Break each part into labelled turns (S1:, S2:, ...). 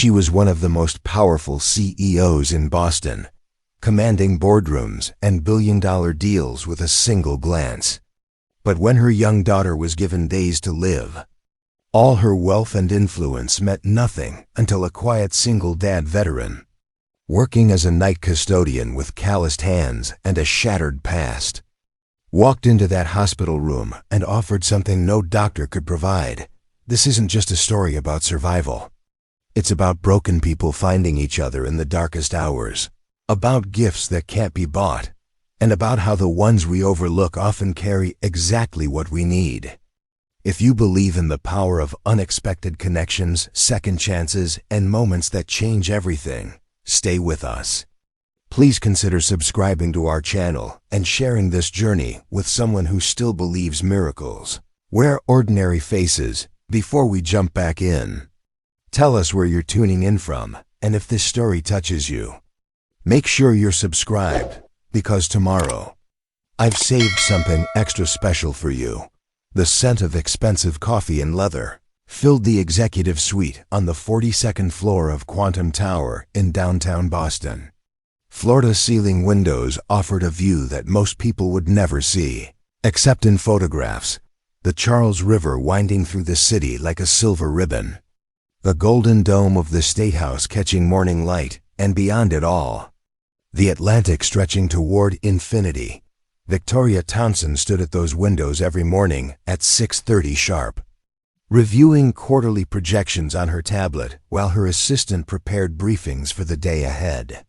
S1: She was one of the most powerful CEOs in Boston, commanding boardrooms and billion-dollar deals with a single glance. But when her young daughter was given days to live, all her wealth and influence meant nothing until a quiet single-dad veteran, working as a night custodian with calloused hands and a shattered past, walked into that hospital room and offered something no doctor could provide. This isn't just a story about survival. It's about broken people finding each other in the darkest hours, about gifts that can't be bought, and about how the ones we overlook often carry exactly what we need. If you believe in the power of unexpected connections, second chances, and moments that change everything, stay with us. Please consider subscribing to our channel and sharing this journey with someone who still believes miracles. We're ordinary faces. Before we jump back in, tell us where you're tuning in from, and if this story touches you, make sure you're subscribed, because tomorrow, I've saved something extra special for you. The scent of expensive coffee and leather filled the executive suite on the 42nd floor of Quantum Tower in downtown Boston. Floor-to-ceiling windows offered a view that most people would never see, except in photographs. The Charles River winding through the city like a silver ribbon, the golden dome of the State House catching morning light, and beyond it all, the Atlantic stretching toward infinity. Victoria Townsend stood at those windows every morning at 6:30 sharp, reviewing quarterly projections on her tablet while her assistant prepared briefings for the day ahead.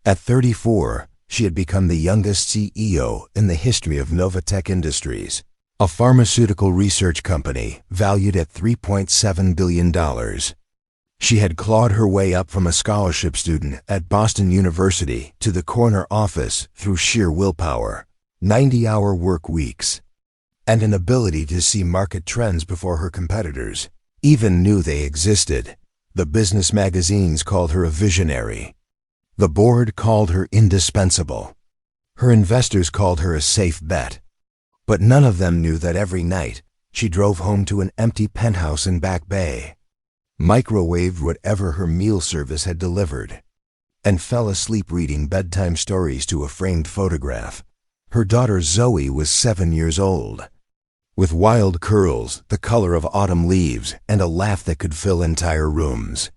S1: At 34, she had become the youngest CEO in the history of Novatech Industries, a pharmaceutical research company valued at $3.7 billion. She had clawed her way up from a scholarship student at Boston University to the corner office through sheer willpower, 90-hour work weeks, and an ability to see market trends before her competitors even knew they existed. The business magazines called her a visionary. The board called her indispensable. Her investors called her a safe bet. But none of them knew that every night she drove home to an empty penthouse in Back Bay, microwaved whatever her meal service had delivered, and fell asleep reading bedtime stories to a framed photograph. Her daughter Zoe was 7 years old, with wild curls the color of autumn leaves and a laugh that could fill entire rooms.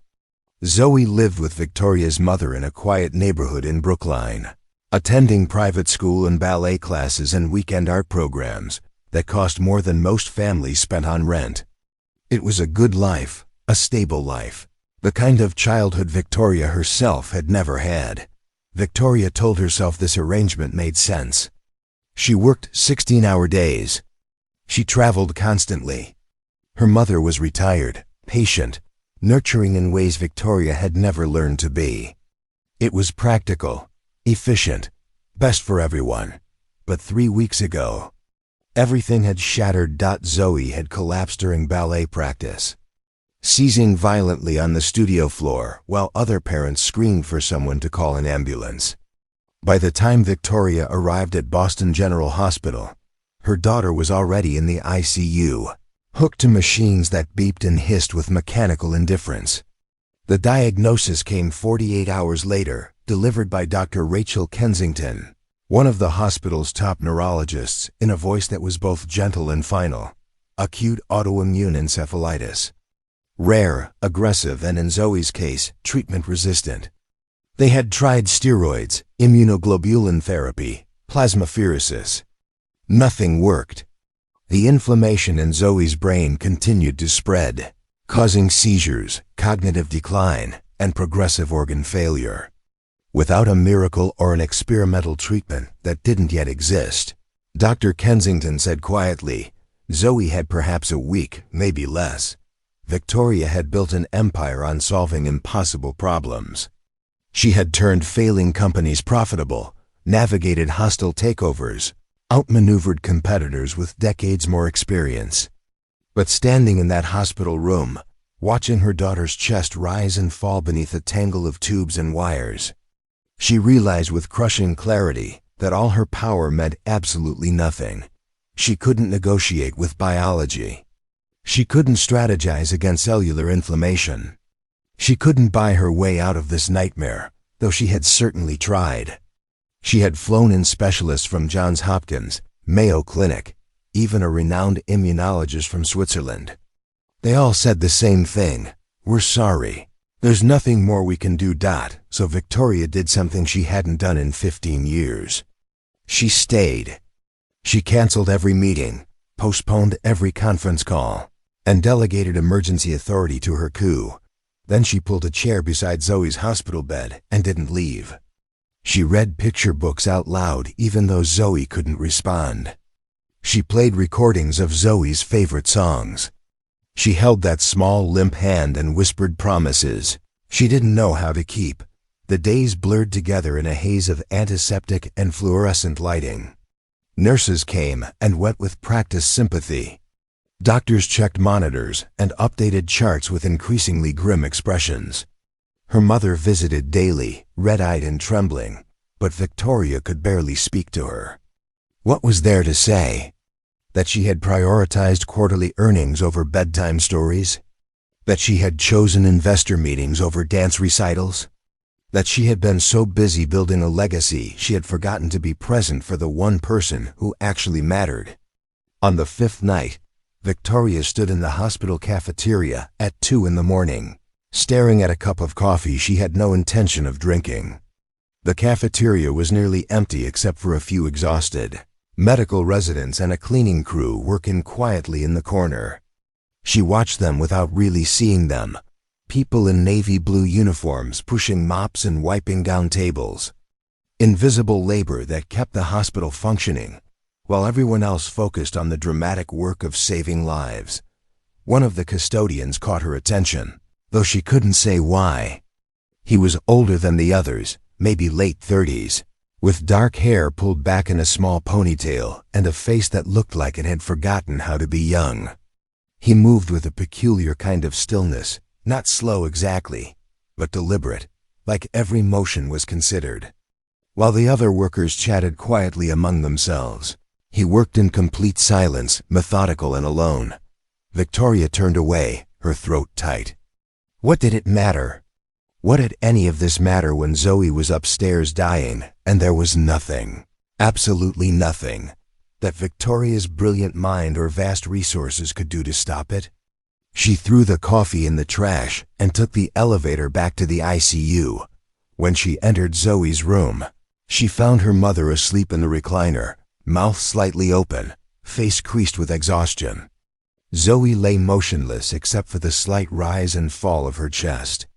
S1: Zoe lived with Victoria's mother in a quiet neighborhood in Brookline, attending private school and ballet classes and weekend art programs that cost more than most families spent on rent. It was a good life, a stable life, the kind of childhood Victoria herself had never had. Victoria told herself this arrangement made sense. She worked 16-hour days. She traveled constantly. Her mother was retired, patient, nurturing in ways Victoria had never learned to be. It was practical, efficient, best for everyone. But 3 weeks ago, everything had shattered. Zoe had collapsed during ballet practice, seizing violently on the studio floor while other parents screamed for someone to call an ambulance. By the time Victoria arrived at Boston General Hospital, her daughter was already in the ICU, hooked to machines that beeped and hissed with mechanical indifference. The diagnosis came 48 hours later, delivered by Dr. Rachel Kensington, one of the hospital's top neurologists, in a voice that was both gentle and final. Acute autoimmune encephalitis. Rare, aggressive, and in Zoe's case, treatment-resistant. They had tried steroids, immunoglobulin therapy, plasmapheresis. Nothing worked. The inflammation in Zoe's brain continued to spread, causing seizures, cognitive decline, and progressive organ failure. Without a miracle or an experimental treatment that didn't yet exist, Dr. Kensington said quietly, Zoe had perhaps a week, maybe less. Victoria had built an empire on solving impossible problems. She had turned failing companies profitable, navigated hostile takeovers, outmaneuvered competitors with decades more experience. But standing in that hospital room, watching her daughter's chest rise and fall beneath a tangle of tubes and wires, she realized with crushing clarity that all her power meant absolutely nothing. She couldn't negotiate with biology. She couldn't strategize against cellular inflammation. She couldn't buy her way out of this nightmare, though she had certainly tried. She had flown in specialists from Johns Hopkins, Mayo Clinic, even a renowned immunologist from Switzerland. They all said the same thing: "We're sorry. There's nothing more we can do." So Victoria did something she hadn't done in 15 years. She stayed. She canceled every meeting, postponed every conference call, and delegated emergency authority to her coup. Then she pulled a chair beside Zoe's hospital bed and didn't leave. She read picture books out loud even though Zoe couldn't respond. She played recordings of Zoe's favorite songs. She held that small, limp hand and whispered promises she didn't know how to keep. The days blurred together in a haze of antiseptic and fluorescent lighting. Nurses came and went with practiced sympathy. Doctors checked monitors and updated charts with increasingly grim expressions. Her mother visited daily, red-eyed and trembling, but Victoria could barely speak to her. What was there to say? That she had prioritized quarterly earnings over bedtime stories? That she had chosen investor meetings over dance recitals? That she had been so busy building a legacy she had forgotten to be present for the one person who actually mattered? On the 5th night, Victoria stood in the hospital cafeteria at 2 a.m, staring at a cup of coffee she had no intention of drinking. The cafeteria was nearly empty except for a few exhausted medical residents and a cleaning crew working quietly in the corner. She watched them without really seeing them. People in navy blue uniforms pushing mops and wiping down tables. Invisible labor that kept the hospital functioning, while everyone else focused on the dramatic work of saving lives. One of the custodians caught her attention, though she couldn't say why. He was older than the others, maybe late 30s, with dark hair pulled back in a small ponytail and a face that looked like it had forgotten how to be young. He moved with a peculiar kind of stillness, not slow exactly, but deliberate, like every motion was considered. While the other workers chatted quietly among themselves, he worked in complete silence, methodical and alone. Victoria turned away, her throat tight. What did it matter? What did any of this matter when Zoe was upstairs dying and there was nothing, absolutely nothing, that Victoria's brilliant mind or vast resources could do to stop it? She threw the coffee in the trash and took the elevator back to the ICU. When she entered Zoe's room, she found her mother asleep in the recliner, mouth slightly open, face creased with exhaustion. Zoe lay motionless except for the slight rise and fall of her chest,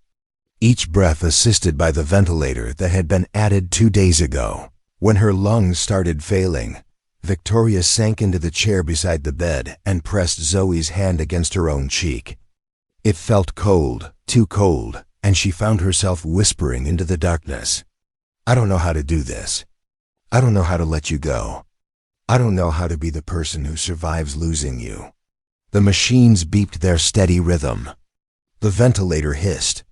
S1: each breath assisted by the ventilator that had been added 2 days ago. When her lungs started failing, Victoria sank into the chair beside the bed and pressed Zoe's hand against her own cheek. It felt cold, too cold, and she found herself whispering into the darkness. "I don't know how to do this. I don't know how to let you go. I don't know how to be the person who survives losing you." The machines beeped their steady rhythm. The ventilator hissed.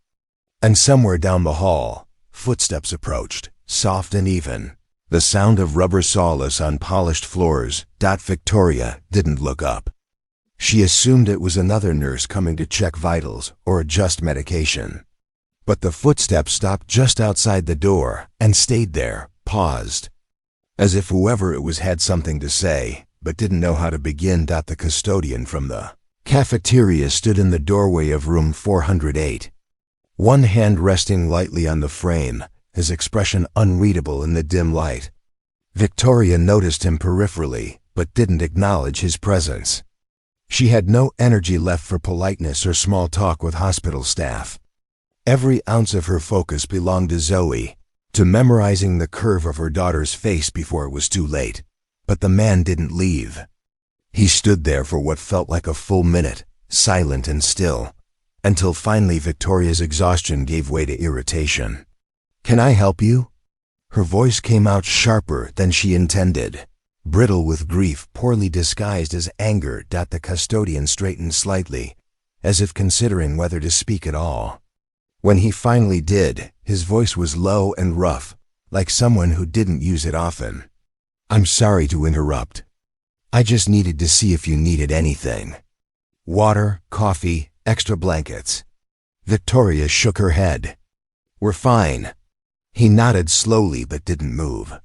S1: And somewhere down the hall, footsteps approached, soft and even, the sound of rubber sawdust on polished floors. Victoria didn't look up. She assumed it was another nurse coming to check vitals or adjust medication. But the footsteps stopped just outside the door and stayed there, paused, as if whoever it was had something to say, but didn't know how to begin. The custodian from the cafeteria stood in the doorway of room 408. One hand resting lightly on the frame, his expression unreadable in the dim light. Victoria noticed him peripherally, but didn't acknowledge his presence. She had no energy left for politeness or small talk with hospital staff. Every ounce of her focus belonged to Zoe, to memorizing the curve of her daughter's face before it was too late. But the man didn't leave. He stood there for what felt like a full minute, silent and still, until finally Victoria's exhaustion gave way to irritation. "Can I help you?" Her voice came out sharper than she intended, brittle with grief poorly disguised as anger. The custodian straightened slightly, as if considering whether to speak at all. When he finally did, his voice was low and rough, like someone who didn't use it often. "I'm sorry to interrupt. I just needed to see if you needed anything. Water, coffee, extra blankets." Victoria shook her head. "We're fine." He nodded slowly but didn't move.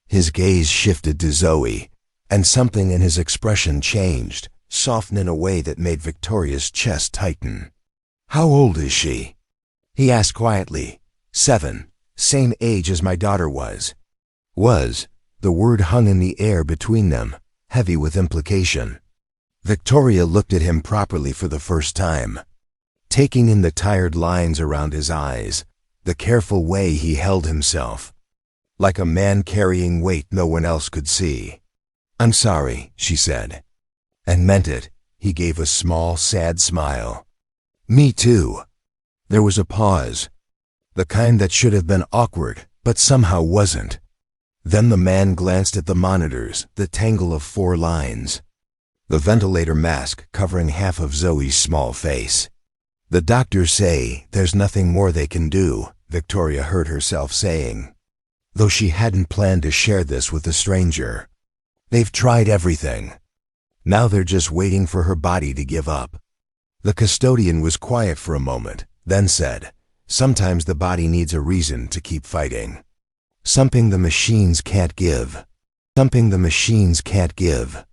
S1: His gaze shifted to Zoe, and something in his expression changed, softened in a way that made Victoria's chest tighten. "How old is she?" he asked quietly. 7, same age as my daughter was. Was. The word hung in the air between them, heavy with implication. Victoria looked at him properly for the first time, taking in the tired lines around his eyes, the careful way he held himself, like a man carrying weight no one else could see. "I'm sorry," she said, and meant it. He gave a small, sad smile. "Me too." There was a pause, the kind that should have been awkward, but somehow wasn't. Then the man glanced at the monitors, the tangle of 4 lines, the ventilator mask covering half of Zoe's small face. "The doctors say there's nothing more they can do," Victoria heard herself saying, though she hadn't planned to share this with a stranger. "They've tried everything. Now they're just waiting for her body to give up." The custodian was quiet for a moment, then said, "Sometimes the body needs a reason to keep fighting. Something the machines can't give. Something the machines can't give."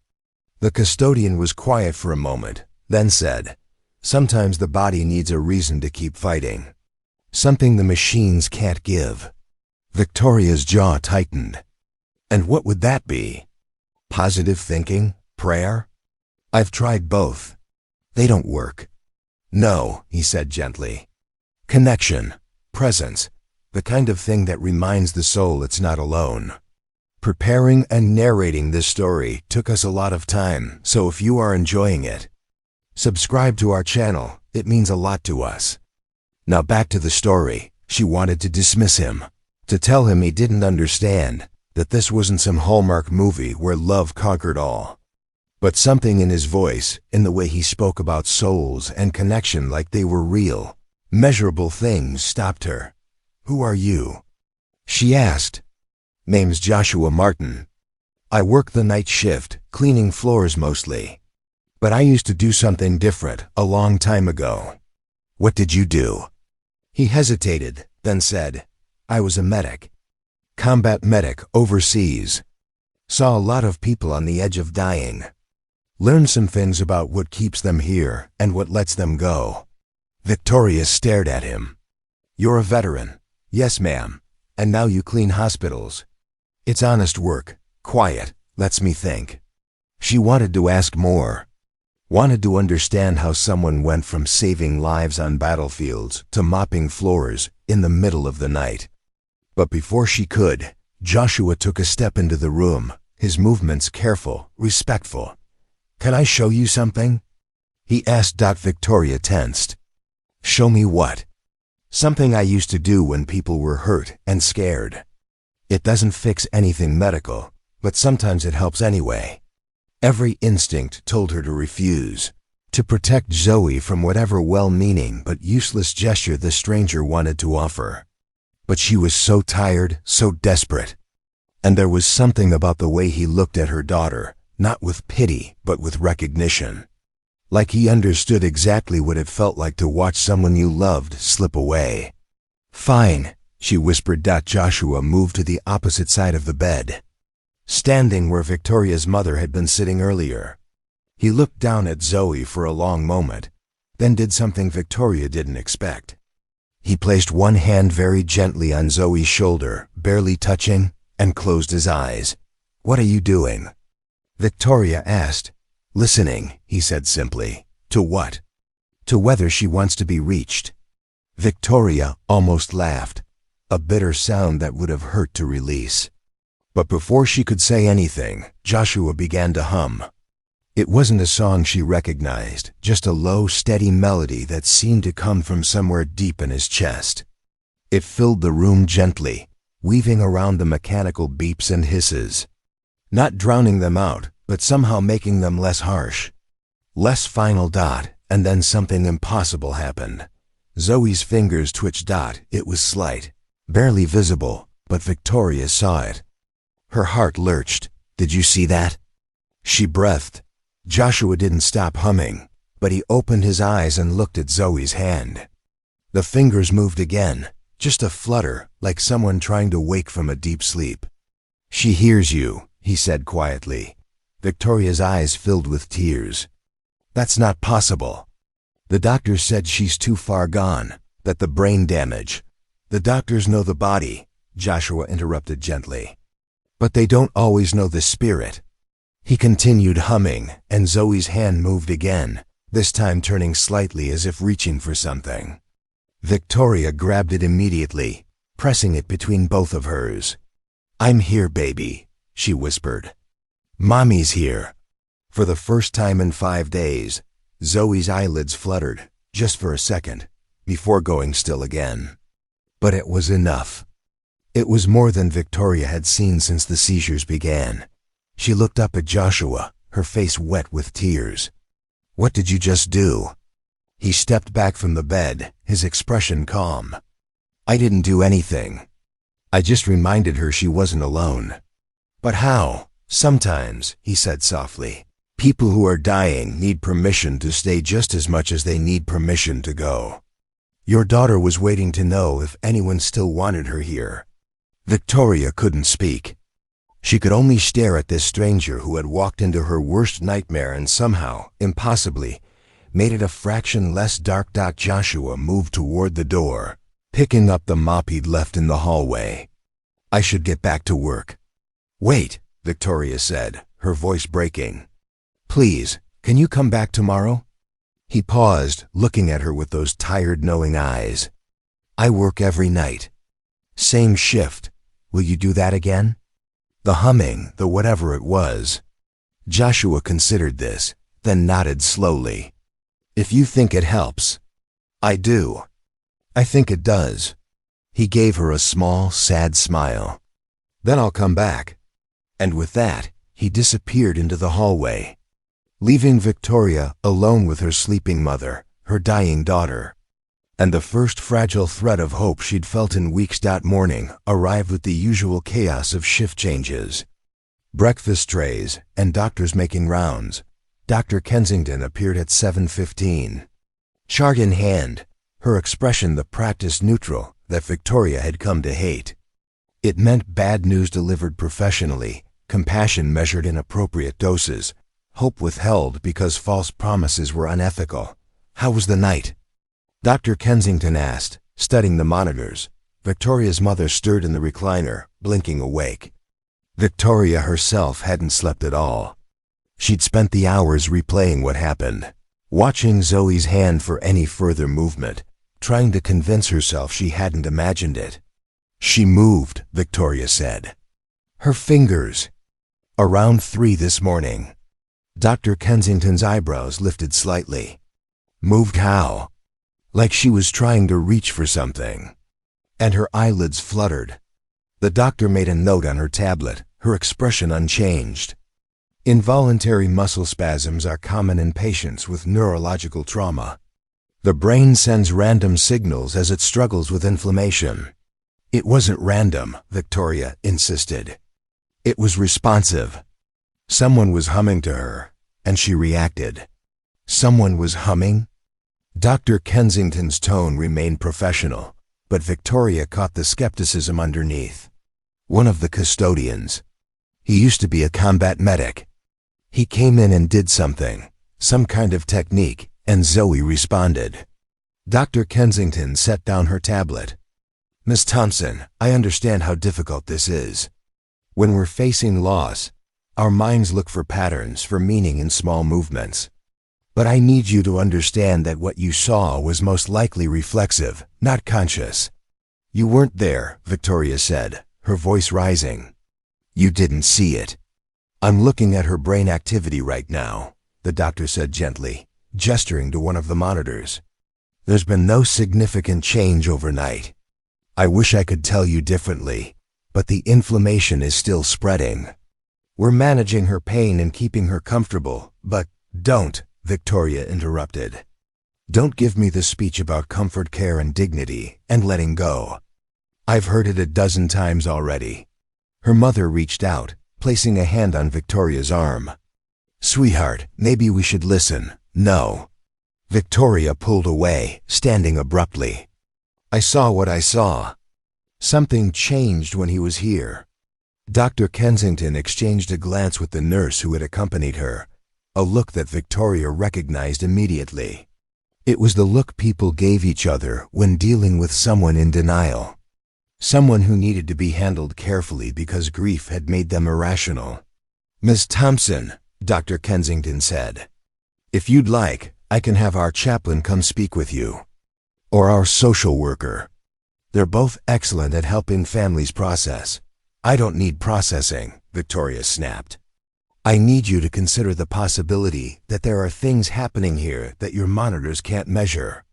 S1: The custodian was quiet for a moment, then said, "Sometimes the body needs a reason to keep fighting. Something the machines can't give." Victoria's jaw tightened. And what would that be? Positive thinking? Prayer? "I've tried both. They don't work." "No," he said gently. "Connection, presence, the kind of thing that reminds the soul it's not alone." Preparing and narrating this story took us a lot of time, so if you are enjoying it, subscribe to our channel. It means a lot to us. Now back to the story. She wanted to dismiss him, to tell him he didn't understand, that this wasn't some Hallmark movie where love conquered all. But something in his voice, in the way he spoke about souls and connection like they were real, measurable things, stopped her. "Who are you?" she asked. "Name's Joshua Martin. I work the night shift, cleaning floors mostly. But I used to do something different a long time ago." "What did you do?" He hesitated, then said, "I was a medic. Combat medic overseas. Saw a lot of people on the edge of dying. Learned some things about what keeps them here and what lets them go." Victoria stared at him. "You're a veteran." "Yes, ma'am. And now you clean hospitals." "It's honest work, quiet, lets me think." She wanted to ask more, wanted to understand how someone went from saving lives on battlefields to mopping floors in the middle of the night. But before she could, Joshua took a step into the room, his movements careful, respectful. "Can I show you something?" he asked. Victoria tensed. "Show me what?" "Something I used to do when people were hurt and scared. It doesn't fix anything medical, but sometimes it helps anyway." Every instinct told her to refuse, to protect Zoe from whatever well-meaning but useless gesture the stranger wanted to offer. But she was so tired, so desperate. And there was something about the way he looked at her daughter, not with pity, but with recognition. Like he understood exactly what it felt like to watch someone you loved slip away. "Fine," she whispered. Joshua moved to the opposite side of the bed, standing where Victoria's mother had been sitting earlier. He looked down at Zoe for a long moment, then did something Victoria didn't expect. He placed one hand very gently on Zoe's shoulder, barely touching, and closed his eyes. "What are you doing?" Victoria asked. "Listening," he said simply. "To what?" "To whether she wants to be reached." Victoria almost laughed, a bitter sound that would have hurt to release. But before she could say anything, Joshua began to hum. It wasn't a song she recognized, just a low, steady melody that seemed to come from somewhere deep in his chest. It filled the room gently, weaving around the mechanical beeps and hisses, not drowning them out, but somehow making them less harsh, less final. And then something impossible happened. Zoe's fingers twitched. It was slight, barely visible, but Victoria saw it. Her heart lurched. "Did you see that?" she breathed. Joshua didn't stop humming, but he opened his eyes and looked at Zoe's hand. The fingers moved again, just a flutter, like someone trying to wake from a deep sleep. "She hears you," he said quietly. Victoria's eyes filled with tears. "That's not possible. The doctor said she's too far gone, that the brain damage." "The doctors know the body," Joshua interrupted gently. "But they don't always know the spirit." He continued humming, and Zoe's hand moved again, this time turning slightly as if reaching for something. Victoria grabbed it immediately, pressing it between both of hers. "I'm here, baby," she whispered. "Mommy's here." For the first time in 5 days, Zoe's eyelids fluttered, just for a second, before going still again. But it was enough. It was more than Victoria had seen since the seizures began. She looked up at Joshua, her face wet with tears. "What did you just do?" He stepped back from the bed, his expression calm. "I didn't do anything. I just reminded her she wasn't alone." "But how?" "Sometimes," he said softly, "people who are dying need permission to stay just as much as they need permission to go. Your daughter was waiting to know if anyone still wanted her here." Victoria couldn't speak. She could only stare at this stranger who had walked into her worst nightmare and somehow, impossibly, made it a fraction less dark. Joshua moved toward the door, picking up the mop he'd left in the hallway. "I should get back to work." "Wait," Victoria said, her voice breaking. "Please, can you come back tomorrow?" He paused, looking at her with those tired, knowing eyes. "I work every night." "Same shift. Will you do that again?" The humming, the whatever it was. Joshua considered this, then nodded slowly. "If you think it helps." "I do. I think it does." He gave her a small, sad smile. "Then I'll come back." And with that, he disappeared into the hallway, leaving Victoria alone with her sleeping mother, her dying daughter. And the first fragile thread of hope she'd felt in weeks. Morning arrived with the usual chaos of shift changes. Breakfast trays and doctors making rounds. Dr. Kensington appeared at 7:15. Chart in hand, her expression the practiced neutral that Victoria had come to hate. It meant bad news delivered professionally, compassion measured in appropriate doses, hope withheld because false promises were unethical. "How was the night?" Dr. Kensington asked, studying the monitors. Victoria's mother stirred in the recliner, blinking awake. Victoria herself hadn't slept at all. She'd spent the hours replaying what happened, watching Zoe's hand for any further movement, trying to convince herself she hadn't imagined it. "She moved," Victoria said. "Her fingers." "Around 3 this morning." Dr. Kensington's eyebrows lifted slightly. "Moved how?" "Like she was trying to reach for something." And her eyelids fluttered. The doctor made a note on her tablet, her expression unchanged. Involuntary muscle spasms are common in patients with neurological trauma. The brain sends random signals as it struggles with inflammation. "It wasn't random," Victoria insisted. "It was responsive. Someone was humming to her, and she reacted." "Someone was humming?" Dr. Kensington's tone remained professional, but Victoria caught the skepticism underneath. "One of the custodians. He used to be a combat medic. He came in and did something, some kind of technique, and Zoe responded." Dr. Kensington set down her tablet. "Miss Thompson, I understand how difficult this is. When we're facing loss, our minds look for patterns, for meaning in small movements. But I need you to understand that what you saw was most likely reflexive, not conscious." "You weren't there," Victoria said, her voice rising. "You didn't see it." "I'm looking at her brain activity right now," the doctor said gently, gesturing to one of the monitors. "There's been no significant change overnight. I wish I could tell you differently, but the inflammation is still spreading. We're managing her pain and keeping her comfortable, but—" "Don't," Victoria interrupted. "Don't give me the speech about comfort, care, and dignity, and letting go. I've heard it a dozen times already." Her mother reached out, placing a hand on Victoria's arm. "Sweetheart, maybe we should listen." "No." Victoria pulled away, standing abruptly. I saw what I saw. Something changed when he was here. Dr. Kensington exchanged a glance with the nurse who had accompanied her, a look that Victoria recognized immediately. It was the look people gave each other when dealing with someone in denial. Someone who needed to be handled carefully because grief had made them irrational. "Miss Thompson," Dr. Kensington said, "if you'd like, I can have our chaplain come speak with you. Or our social worker. They're both excellent at helping families process." "I don't need processing," Victoria snapped. "I need you to consider the possibility that there are things happening here that your monitors can't measure."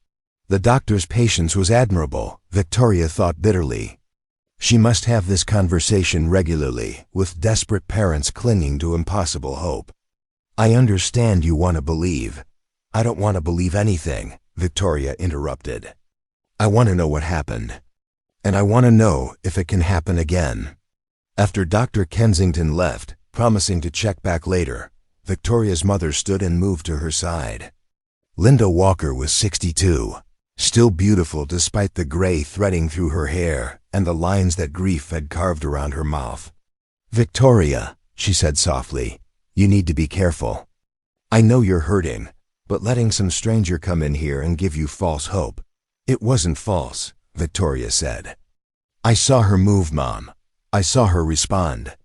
S1: The doctor's patience was admirable, Victoria thought bitterly. She must have this conversation regularly, with desperate parents clinging to impossible hope. "I understand you want to believe. I don't want to believe anything," Victoria interrupted. "I want to know what happened. And I want to know if it can happen again." After Dr. Kensington left, promising to check back later, Victoria's mother stood and moved to her side. Linda Walker was 62, still beautiful despite the gray threading through her hair and the lines that grief had carved around her mouth. "Victoria," she said softly, "you need to be careful. I know you're hurting, but letting some stranger come in here and give you false hope." "It wasn't false," Victoria said. "I saw her move, Mom. I saw her respond.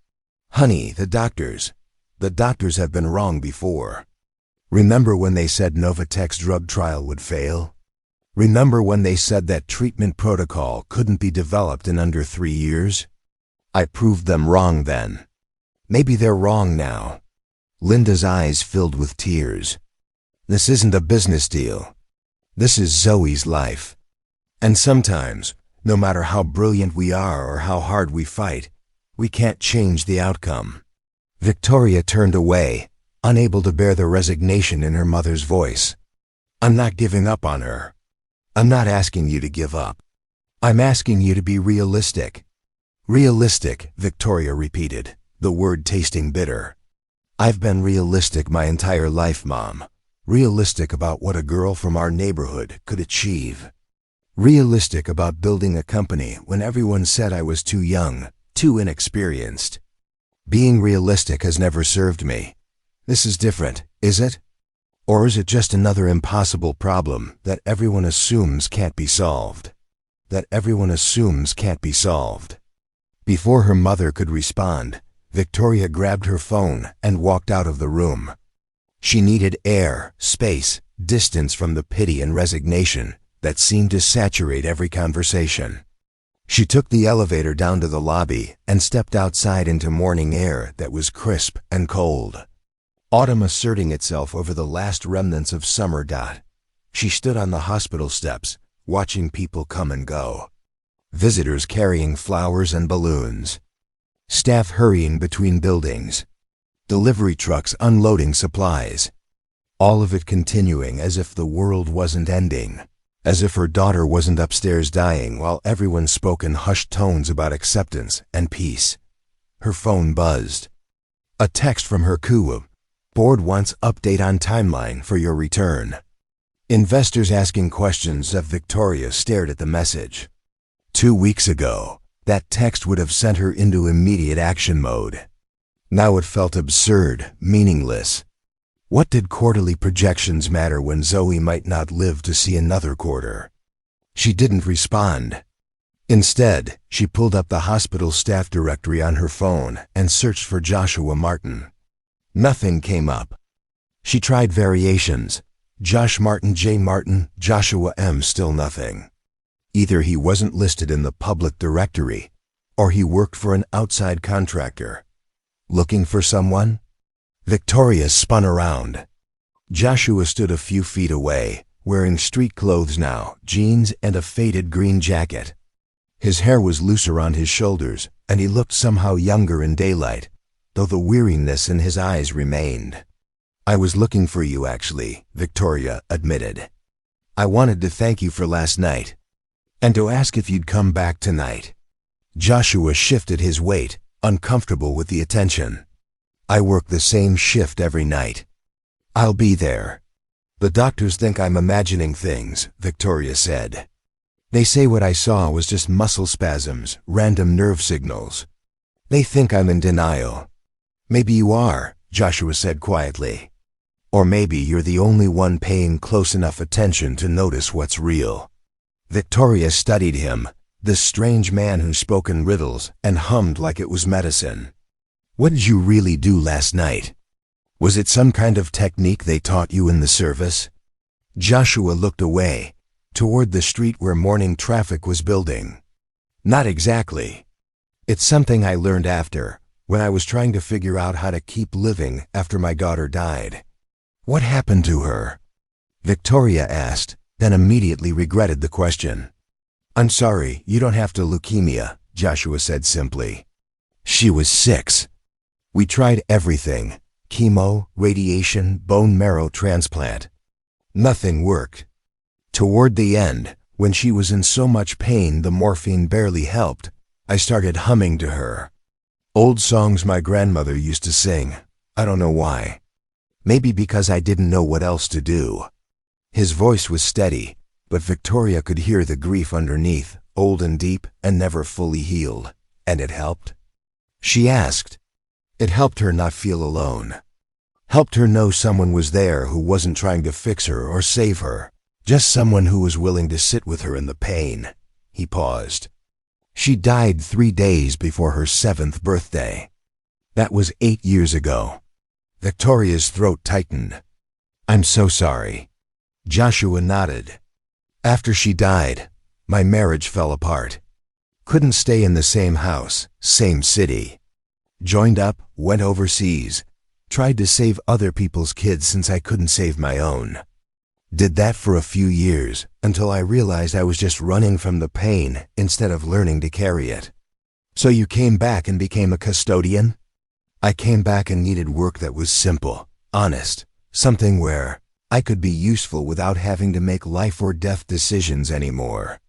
S1: Honey, the doctors have been wrong before. Remember when they said Novatech's drug trial would fail? Remember when they said that treatment protocol couldn't be developed in under 3 years? I proved them wrong then. Maybe they're wrong now." Linda's eyes filled with tears. "This isn't a business deal. This is Zoe's life. And sometimes, no matter how brilliant we are or how hard we fight, we can't change the outcome." Victoria turned away, unable to bear the resignation in her mother's voice. "I'm not giving up on her. I'm not asking you to give up. I'm asking you to be realistic." "Realistic," Victoria repeated, the word tasting bitter. "I've been realistic my entire life, Mom. Realistic about what a girl from our neighborhood could achieve. Realistic about building a company when everyone said I was too young, too inexperienced. Being realistic has never served me. This is different, is it? Or is it just another impossible problem that everyone assumes can't be solved? That everyone assumes can't be solved." Before her mother could respond, Victoria grabbed her phone and walked out of the room. She needed air, space, distance from the pity and resignation that seemed to saturate every conversation. She took the elevator down to the lobby and stepped outside into morning air that was crisp and cold. Autumn asserting itself over the last remnants of summer. She stood on the hospital steps, watching people come and go. Visitors carrying flowers and balloons. Staff hurrying between buildings. Delivery trucks unloading supplies. All of it continuing as if the world wasn't ending. As if her daughter wasn't upstairs dying while everyone spoke in hushed tones about acceptance and peace. Her phone buzzed. A text from her CUA. "Board wants update on timeline for your return." Investors asking questions as Victoria stared at the message. 2 weeks ago, that text would have sent her into immediate action mode. Now it felt absurd, meaningless. What did quarterly projections matter when Zoe might not live to see another quarter? She didn't respond. Instead, she pulled up the hospital staff directory on her phone and searched for Joshua Martin. Nothing came up. She tried variations. Josh Martin, J. Martin, Joshua M. Still nothing. Either he wasn't listed in the public directory, or he worked for an outside contractor. Looking for someone? Victoria spun around. Joshua stood a few feet away, wearing street clothes now, jeans and a faded green jacket. His hair was loose around his shoulders, and he looked somehow younger in daylight, though the weariness in his eyes remained. "I was looking for you, actually," Victoria admitted. "I wanted to thank you for last night, and to ask if you'd come back tonight." Joshua shifted his weight, uncomfortable with the attention. "I work the same shift every night. I'll be there." "The doctors think I'm imagining things," Victoria said. They say what I saw was just muscle spasms, random nerve signals. They think I'm in denial. Maybe you are, Joshua said quietly. Or maybe you're the only one paying close enough attention to notice what's real. Victoria studied him, this strange man who spoke in riddles and hummed like it was medicine. What did you really do last night? Was it some kind of technique they taught you in the service? Joshua looked away, toward the street where morning traffic was building. Not exactly. It's something I learned after, when I was trying to figure out how to keep living after my daughter died. What happened to her? Victoria asked, then immediately regretted the question. I'm sorry, you don't have to leukemia, Joshua said simply. She was 6. We tried everything, chemo, radiation, bone marrow transplant. Nothing worked. Toward the end, when she was in so much pain the morphine barely helped, I started humming to her. Old songs my grandmother used to sing. I don't know why. Maybe because I didn't know what else to do. His voice was steady, but Victoria could hear the grief underneath, old and deep and never fully healed. And it helped? She asked. It helped her not feel alone. Helped her know someone was there who wasn't trying to fix her or save her. Just someone who was willing to sit with her in the pain. He paused. She died 3 days before her 7th birthday. That was 8 years ago. Victoria's throat tightened. I'm so sorry. Joshua nodded. After she died, my marriage fell apart. Couldn't stay in the same house, same city. Joined up, went overseas. Tried to save other people's kids since I couldn't save my own. Did that for a few years, until I realized I was just running from the pain instead of learning to carry it. So you came back and became a custodian? I came back and needed work that was simple, honest, something where I could be useful without having to make life or death decisions anymore.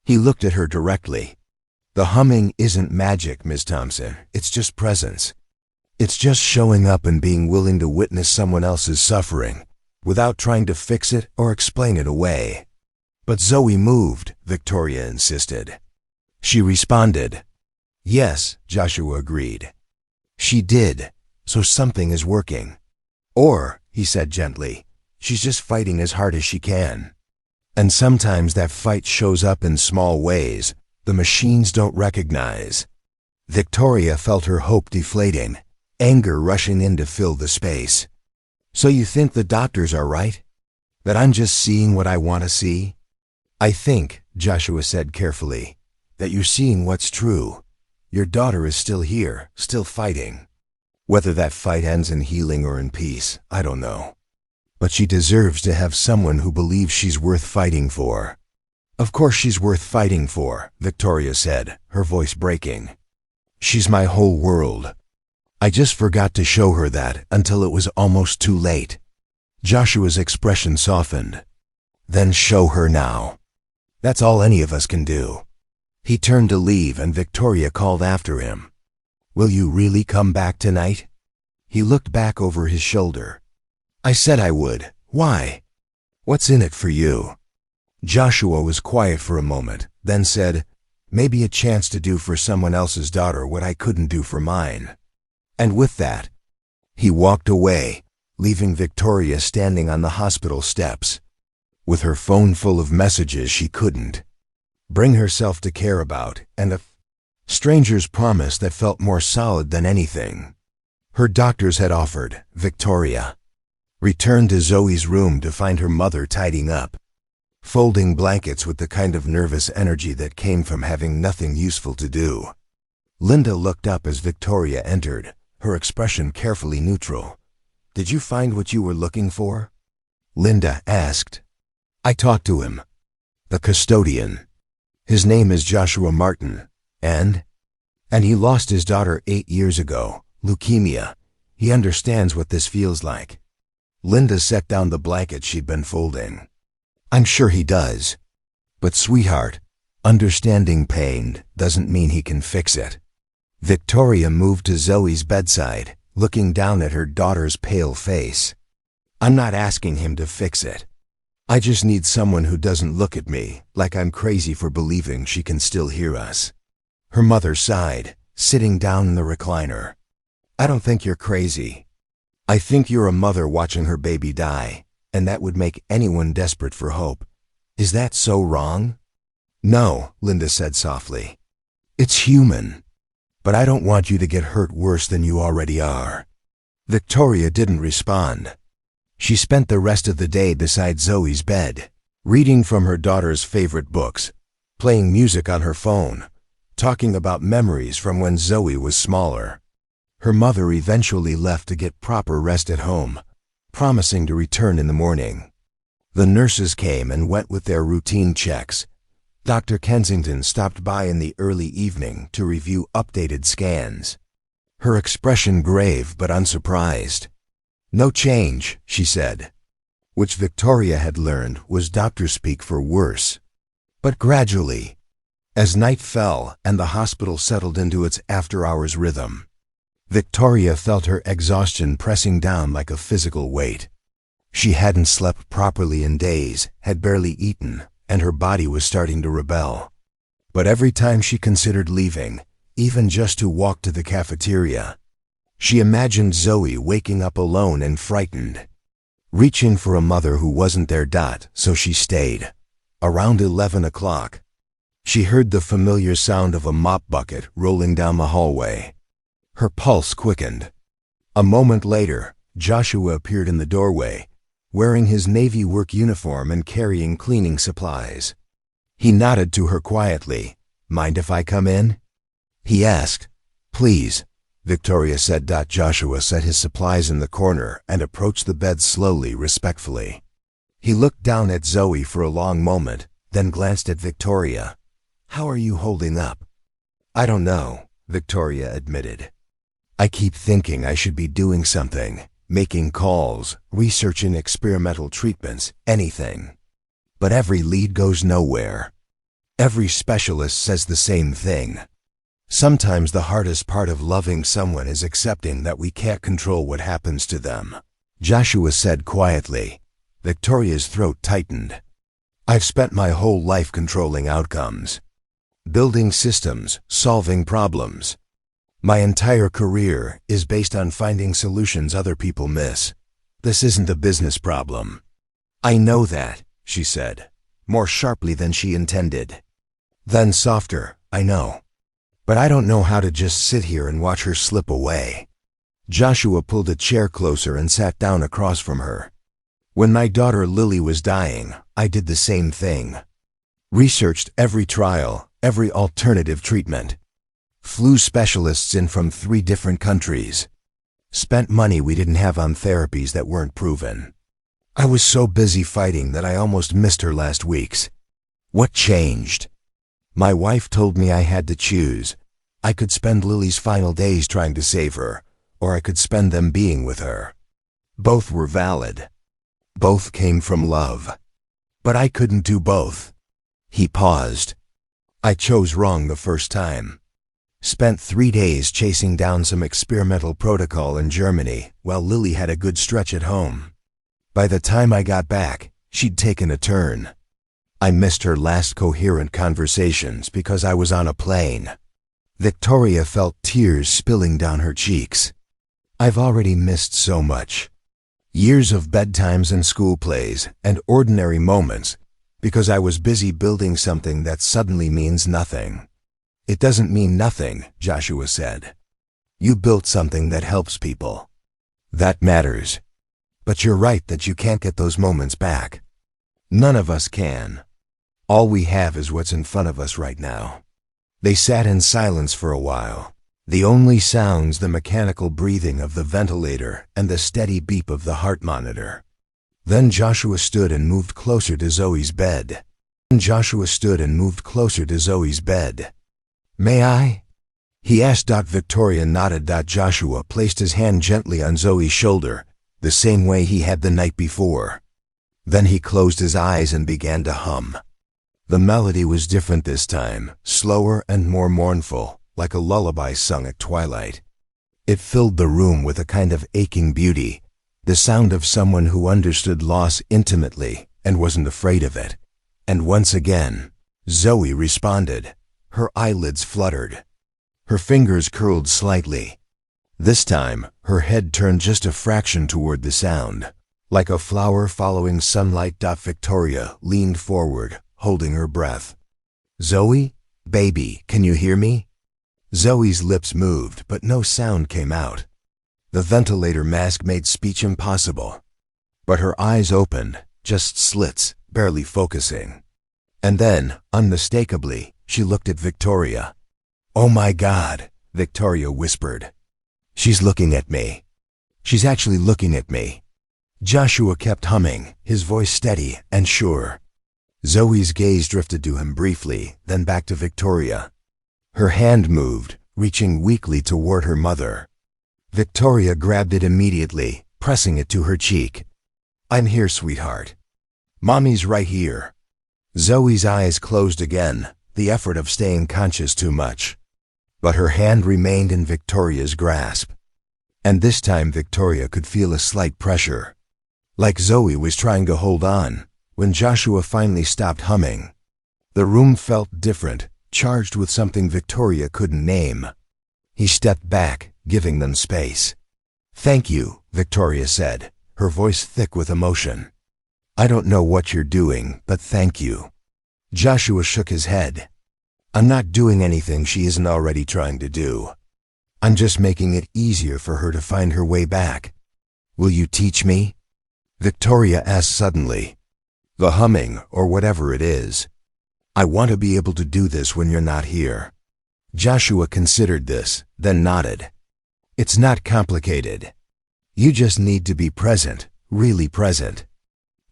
S1: He looked at her directly. The humming isn't magic, Ms. Thompson. It's just presence. It's just showing up and being willing to witness someone else's suffering, without trying to fix it or explain it away. But Zoe moved, Victoria insisted. She responded. Yes, Joshua agreed. She did, so something is working. Or, he said gently, she's just fighting as hard as she can. And sometimes that fight shows up in small ways the machines don't recognize. Victoria felt her hope deflating, anger rushing in to fill the space. So you think the doctors are right? That I'm just seeing what I want to see? I think, Joshua said carefully, that you're seeing what's true. Your daughter is still here, still fighting. Whether that fight ends in healing or in peace, I don't know. But she deserves to have someone who believes she's worth fighting for. Of course she's worth fighting for, Victoria said, her voice breaking. She's my whole world. I just forgot to show her that until it was almost too late. Joshua's expression softened. Then show her now. That's all any of us can do. He turned to leave and Victoria called after him. Will you really come back tonight? He looked back over his shoulder. I said I would. Why? What's in it for you? Joshua was quiet for a moment, then said, maybe a chance to do for someone else's daughter what I couldn't do for mine. And with that, he walked away, leaving Victoria standing on the hospital steps, with her phone full of messages she couldn't bring herself to care about, and a stranger's promise that felt more solid than anything. Her doctors had offered, Victoria returned to Zoe's room to find her mother tidying up, folding blankets with the kind of nervous energy that came from having nothing useful to do. Linda looked up as Victoria entered, her expression carefully neutral. Did you find what you were looking for? Linda asked. I talked to him. The custodian. His name is Joshua Martin, and he lost his daughter 8 years ago, leukemia. He understands what this feels like. Linda set down the blanket she'd been folding. I'm sure he does. But sweetheart, understanding pain doesn't mean he can fix it. Victoria moved to Zoe's bedside, looking down at her daughter's pale face. I'm not asking him to fix it. I just need someone who doesn't look at me like I'm crazy for believing she can still hear us." Her mother sighed, sitting down in the recliner. "I don't think you're crazy. I think you're a mother watching her baby die, and that would make anyone desperate for hope. Is that so wrong?" "No," Linda said softly. "It's human. But I don't want you to get hurt worse than you already are." Victoria didn't respond. She spent the rest of the day beside Zoe's bed, reading from her daughter's favorite books, playing music on her phone, talking about memories from when Zoe was smaller. Her mother eventually left to get proper rest at home, promising to return in the morning. The nurses came and went with their routine checks. Dr. Kensington stopped by in the early evening to review updated scans. Her expression grave but unsurprised. "No change," she said, which Victoria had learned was doctor speak for worse. But gradually, as night fell and the hospital settled into its after-hours rhythm, Victoria felt her exhaustion pressing down like a physical weight. She hadn't slept properly in days, had barely eaten, and her body was starting to rebel. But every time she considered leaving, even just to walk to the cafeteria, she imagined Zoe waking up alone and frightened, reaching for a mother who wasn't there. So she stayed. Around 11 o'clock, she heard the familiar sound of a mop bucket rolling down the hallway. Her pulse quickened. A moment later, Joshua appeared in the doorway, wearing his Navy work uniform and carrying cleaning supplies. He nodded to her quietly. "Mind if I come in?" he asked. "Please," Victoria said. Joshua set his supplies in the corner and approached the bed slowly, respectfully. He looked down at Zoe for a long moment, then glanced at Victoria. "How are you holding up?" "I don't know," Victoria admitted. "I keep thinking I should be doing something, making calls, researching experimental treatments, anything. But every lead goes nowhere. Every specialist says the same thing. Sometimes the hardest part of loving someone is accepting that we can't control what happens to them," Joshua said quietly. Victoria's throat tightened. "I've spent my whole life controlling outcomes, building systems, solving problems. My entire career is based on finding solutions other people miss. This isn't a business problem." "I know that," she said, more sharply than she intended. Then softer, "I know. But I don't know how to just sit here and watch her slip away." Joshua pulled a chair closer and sat down across from her. "When my daughter Lily was dying, I did the same thing. Researched every trial, every alternative treatment. Flew specialists in from 3 different countries. Spent money we didn't have on therapies that weren't proven. I was so busy fighting that I almost missed her last weeks. What changed? My wife told me I had to choose. I could spend Lily's final days trying to save her, or I could spend them being with her. Both were valid. Both came from love. But I couldn't do both." He paused. "I chose wrong the first time. Spent 3 days chasing down some experimental protocol in Germany while Lily had a good stretch at home. By the time I got back, she'd taken a turn. I missed her last coherent conversations because I was on a plane." Victoria felt tears spilling down her cheeks. "I've already missed so much. Years of bedtimes and school plays and ordinary moments because I was busy building something that suddenly means nothing." "It doesn't mean nothing," Joshua said. "You built something that helps people. That matters. But you're right that you can't get those moments back. None of us can. All we have is what's in front of us right now." They sat in silence for a while. The only sounds the mechanical breathing of the ventilator and the steady beep of the heart monitor. Then Joshua stood and moved closer to Zoe's bed. "May I?" he asked. Victoria nodded. Joshua placed his hand gently on Zoe's shoulder, the same way he had the night before. Then he closed his eyes and began to hum. The melody was different this time, slower and more mournful, like a lullaby sung at twilight. It filled the room with a kind of aching beauty, the sound of someone who understood loss intimately and wasn't afraid of it. And once again, Zoe responded. Her eyelids fluttered. Her fingers curled slightly. This time, her head turned just a fraction toward the sound. Like a flower following sunlight. Victoria leaned forward, holding her breath. Zoe? Baby, can you hear me? Zoe's lips moved, but no sound came out. The ventilator mask made speech impossible. But her eyes opened, just slits, barely focusing. And then, unmistakably, she looked at Victoria. Oh my God, Victoria whispered. She's looking at me. She's actually looking at me. Joshua kept humming, his voice steady and sure. Zoe's gaze drifted to him briefly, then back to Victoria. Her hand moved, reaching weakly toward her mother. Victoria grabbed it immediately, pressing it to her cheek. I'm here, sweetheart. Mommy's right here. Zoe's eyes closed again, the effort of staying conscious too much. But her hand remained in Victoria's grasp. And this time Victoria could feel a slight pressure. Like Zoe was trying to hold on, when Joshua finally stopped humming. The room felt different, charged with something Victoria couldn't name. He stepped back, giving them space. Thank you, Victoria said, her voice thick with emotion. I don't know what you're doing, but thank you. Joshua shook his head. I'm not doing anything she isn't already trying to do. I'm just making it easier for her to find her way back. Will you teach me? Victoria asked suddenly. The humming, or whatever it is. I want to be able to do this when you're not here. Joshua considered this, then nodded. It's not complicated. You just need to be present, really present.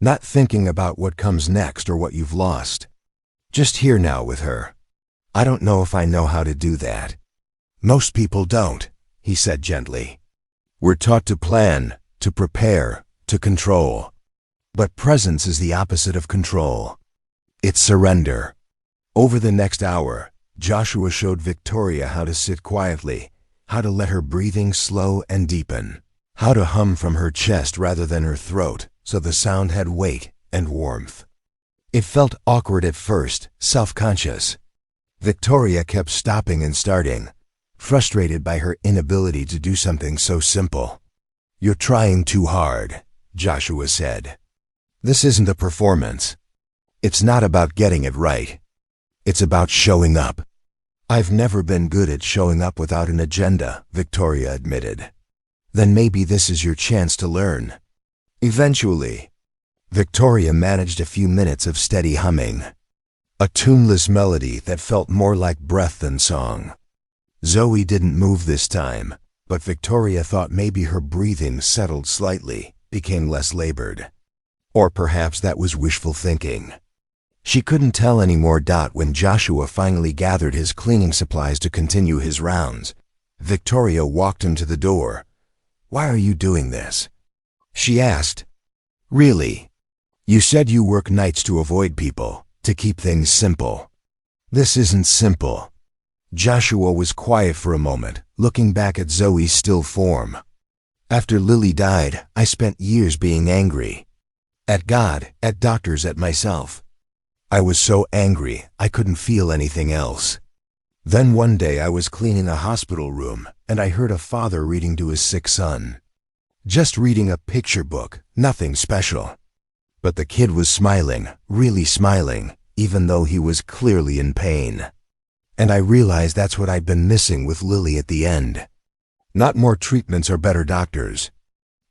S1: Not thinking about what comes next or what you've lost. Just here now with her. I don't know if I know how to do that. Most people don't, he said gently. We're taught to plan, to prepare, to control. But presence is the opposite of control. It's surrender. Over the next hour, Joshua showed Victoria how to sit quietly, how to let her breathing slow and deepen, how to hum from her chest rather than her throat, so the sound had weight and warmth. It felt awkward at first, self-conscious. Victoria kept stopping and starting, frustrated by her inability to do something so simple. You're trying too hard, Joshua said. This isn't a performance. It's not about getting it right. It's about showing up. I've never been good at showing up without an agenda, Victoria admitted. Then maybe this is your chance to learn. Eventually, Victoria managed a few minutes of steady humming. A tuneless melody that felt more like breath than song. Zoe didn't move this time, but Victoria thought maybe her breathing settled slightly, became less labored. Or perhaps that was wishful thinking. She couldn't tell anymore. When Joshua finally gathered his cleaning supplies to continue his rounds, Victoria walked him to the door. Why are you doing this? She asked. Really? You said you work nights to avoid people, to keep things simple. This isn't simple. Joshua was quiet for a moment, looking back at Zoe's still form. After Lily died, I spent years being angry. At God, at doctors, at myself. I was so angry, I couldn't feel anything else. Then one day I was cleaning a hospital room, and I heard a father reading to his sick son. Just reading a picture book, nothing special. But the kid was smiling, really smiling, even though he was clearly in pain. And I realized that's what I'd been missing with Lily at the end. Not more treatments or better doctors.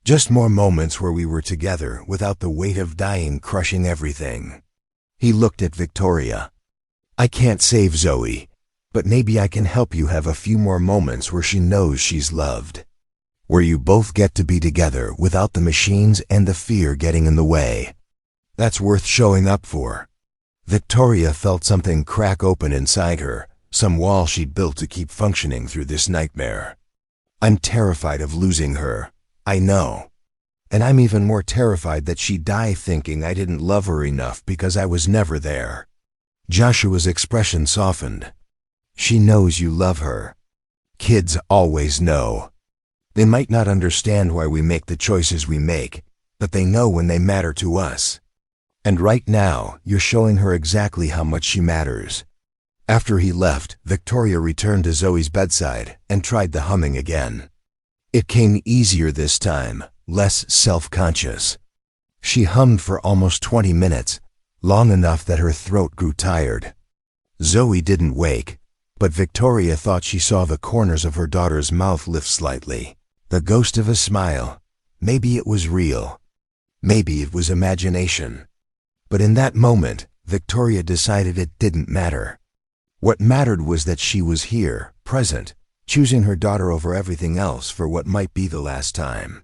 S1: Just more moments where we were together without the weight of dying crushing everything. He looked at Victoria. I can't save Zoe, but maybe I can help you have a few more moments where she knows she's loved. Where you both get to be together without the machines and the fear getting in the way. That's worth showing up for. Victoria felt something crack open inside her, some wall she'd built to keep functioning through this nightmare. I'm terrified of losing her. I know. And I'm even more terrified that she'd die thinking I didn't love her enough because I was never there. Joshua's expression softened. She knows you love her. Kids always know. They might not understand why we make the choices we make, but they know when they matter to us. And right now, you're showing her exactly how much she matters. After he left, Victoria returned to Zoe's bedside and tried the humming again. It came easier this time, less self-conscious. She hummed for almost 20 minutes, long enough that her throat grew tired. Zoe didn't wake, but Victoria thought she saw the corners of her daughter's mouth lift slightly. The ghost of a smile. Maybe it was real. Maybe it was imagination. But in that moment, Victoria decided it didn't matter. What mattered was that she was here, present, choosing her daughter over everything else for what might be the last time.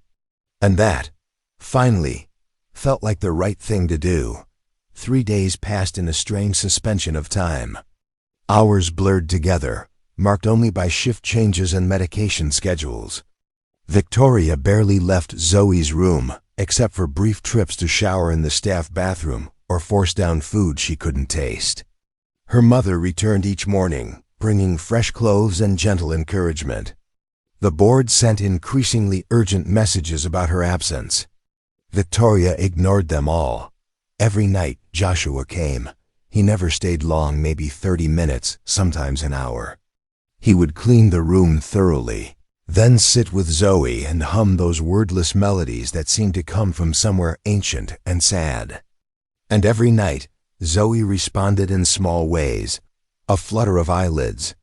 S1: And that, finally, felt like the right thing to do. 3 days passed in a strange suspension of time. Hours blurred together, marked only by shift changes and medication schedules. Victoria barely left Zoe's room, except for brief trips to shower in the staff bathroom or force down food she couldn't taste. Her mother returned each morning, bringing fresh clothes and gentle encouragement. The board sent increasingly urgent messages about her absence. Victoria ignored them all. Every night, Joshua came. He never stayed long, maybe 30 minutes, sometimes an hour. He would clean the room thoroughly, then sit with Zoe and hum those wordless melodies that seemed to come from somewhere ancient and sad. And every night, Zoe responded in small ways, a flutter of eyelids,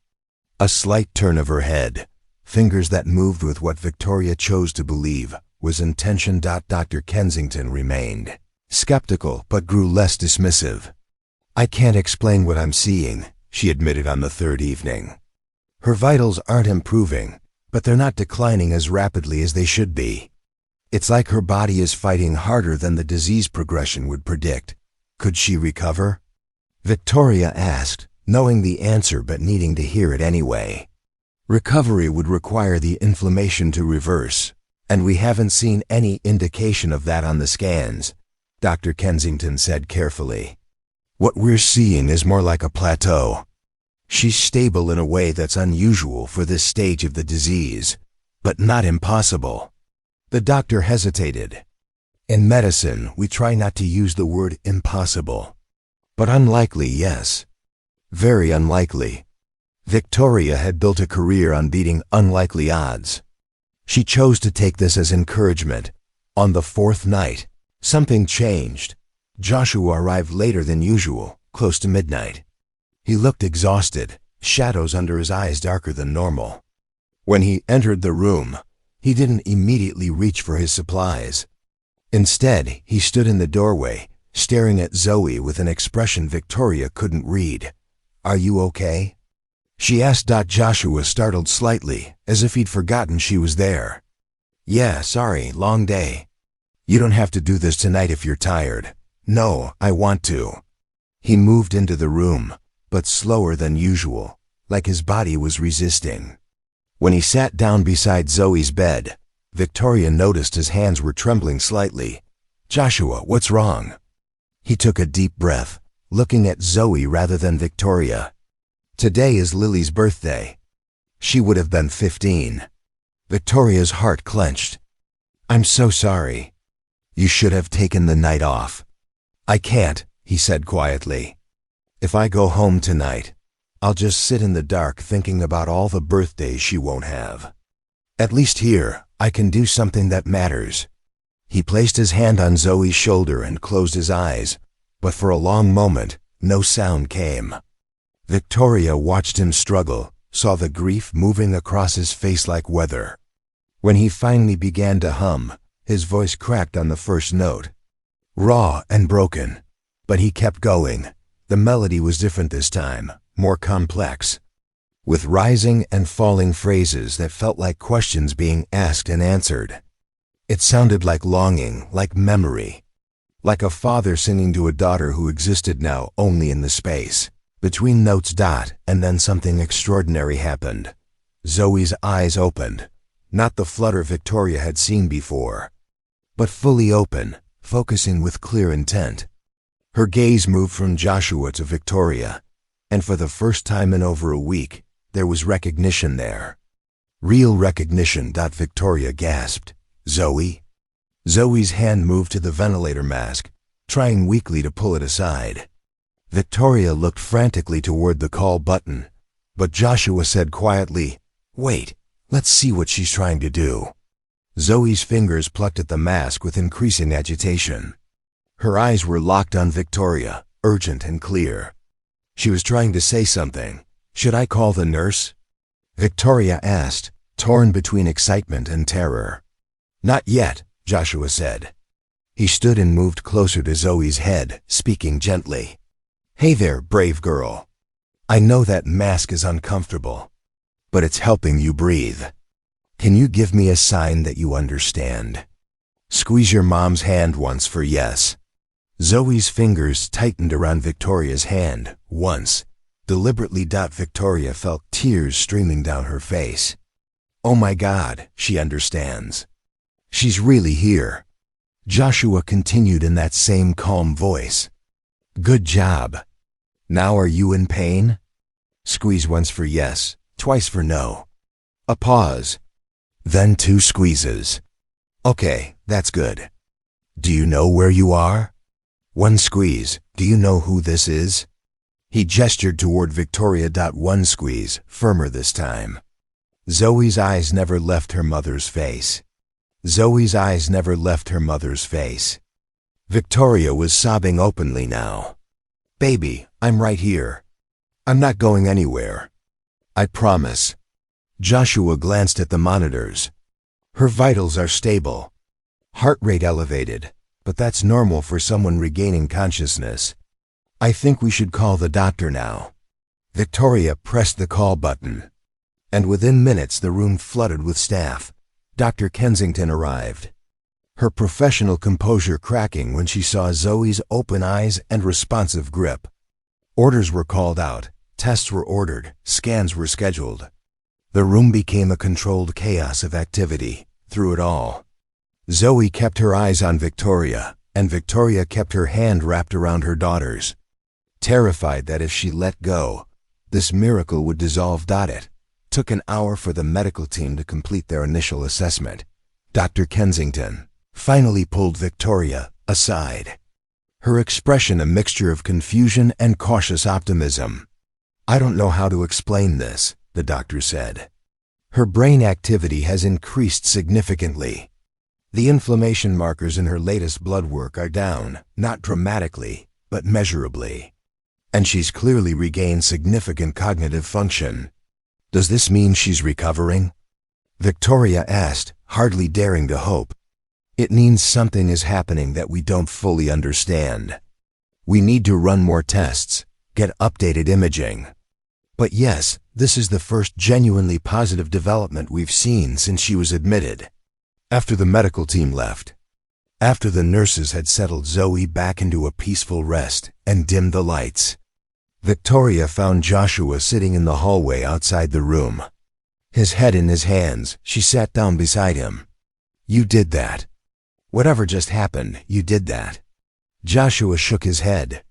S1: a slight turn of her head, fingers that moved with what Victoria chose to believe was intention. Dr. Kensington remained skeptical but grew less dismissive. "I can't explain what I'm seeing," she admitted on the third evening. "Her vitals aren't improving, but they're not declining as rapidly as they should be. It's like her body is fighting harder than the disease progression would predict. Could she recover?" Victoria asked, knowing the answer but needing to hear it anyway. "Recovery would require the inflammation to reverse, and we haven't seen any indication of that on the scans," Dr. Kensington said carefully. "What we're seeing is more like a plateau. She's stable in a way that's unusual for this stage of the disease, but not impossible." The doctor hesitated. "In medicine, we try not to use the word impossible. But unlikely, yes. Very unlikely." Victoria had built a career on beating unlikely odds. She chose to take this as encouragement. On the fourth night, something changed. Joshua arrived later than usual, close to midnight. He looked exhausted, shadows under his eyes darker than normal. When he entered the room, he didn't immediately reach for his supplies. Instead, he stood in the doorway, staring at Zoe with an expression Victoria couldn't read. "Are you okay?" she asked. Joshua startled slightly, as if he'd forgotten she was there. "Yeah, sorry, long day." "You don't have to do this tonight if you're tired." "No, I want to." He moved into the room, but slower than usual, like his body was resisting. When he sat down beside Zoe's bed, Victoria noticed his hands were trembling slightly. "Joshua, what's wrong?" He took a deep breath, looking at Zoe rather than Victoria. "Today is Lily's birthday. She would have been 15. Victoria's heart clenched. "I'm so sorry. You should have taken the night off." "I can't," he said quietly. "If I go home tonight, I'll just sit in the dark thinking about all the birthdays she won't have. At least here, I can do something that matters." He placed his hand on Zoe's shoulder and closed his eyes, but for a long moment, no sound came. Victoria watched him struggle, saw the grief moving across his face like weather. When he finally began to hum, his voice cracked on the first note. Raw and broken, but he kept going. The melody was different this time, more complex, with rising and falling phrases that felt like questions being asked and answered. It sounded like longing, like memory, like a father singing to a daughter who existed now only in the space. Between notes. And then something extraordinary happened. Zoe's eyes opened, not the flutter Victoria had seen before, but fully open, focusing with clear intent. Her gaze moved from Joshua to Victoria, and for the first time in over a week, there was recognition there. Real recognition. Victoria gasped. "Zoe?" Zoe's hand moved to the ventilator mask, trying weakly to pull it aside. Victoria looked frantically toward the call button, but Joshua said quietly, "Wait, let's see what she's trying to do." Zoe's fingers plucked at the mask with increasing agitation. Her eyes were locked on Victoria, urgent and clear. She was trying to say something. "Should I call the nurse?" Victoria asked, torn between excitement and terror. "Not yet," Joshua said. He stood and moved closer to Zoe's head, speaking gently. "Hey there, brave girl. I know that mask is uncomfortable, but it's helping you breathe. Can you give me a sign that you understand? Squeeze your mom's hand once for yes." Zoe's fingers tightened around Victoria's hand once. Deliberately. Victoria felt tears streaming down her face. "Oh my God, she understands. She's really here." Joshua continued in that same calm voice. "Good job. Now are you in pain? Squeeze once for yes, twice for no." A pause. Then 2 squeezes. "Okay, that's good. Do you know where you are?" 1 squeeze. "Do you know who this is?" He gestured toward Victoria. 1 squeeze, firmer this time. Zoe's eyes never left her mother's face. Zoe's eyes never left her mother's face. Victoria was sobbing openly now. "Baby, I'm right here. I'm not going anywhere. I promise." Joshua glanced at the monitors. "Her vitals are stable. Heart rate elevated, but that's normal for someone regaining consciousness. I think we should call the doctor now." Victoria pressed the call button, and within minutes the room flooded with staff. Dr. Kensington arrived, her professional composure cracking when she saw Zoe's open eyes and responsive grip. Orders were called out, tests were ordered, scans were scheduled. The room became a controlled chaos of activity. Through it all, Zoe kept her eyes on Victoria, and Victoria kept her hand wrapped around her daughter's, terrified that if she let go, this miracle would dissolve. It took an hour for the medical team to complete their initial assessment. Dr. Kensington finally pulled Victoria aside, her expression a mixture of confusion and cautious optimism. "I don't know how to explain this," the doctor said. "Her brain activity has increased significantly. The inflammation markers in her latest blood work are down, not dramatically, but measurably. And she's clearly regained significant cognitive function." "Does this mean she's recovering?" Victoria asked, hardly daring to hope. "It means something is happening that we don't fully understand. We need to run more tests, get updated imaging. But yes, this is the first genuinely positive development we've seen since she was admitted." After the medical team left, after the nurses had settled Zoe back into a peaceful rest and dimmed the lights, Victoria found Joshua sitting in the hallway outside the room. His head in his hands, she sat down beside him. "You did that. Whatever just happened, you did that." Joshua shook his head.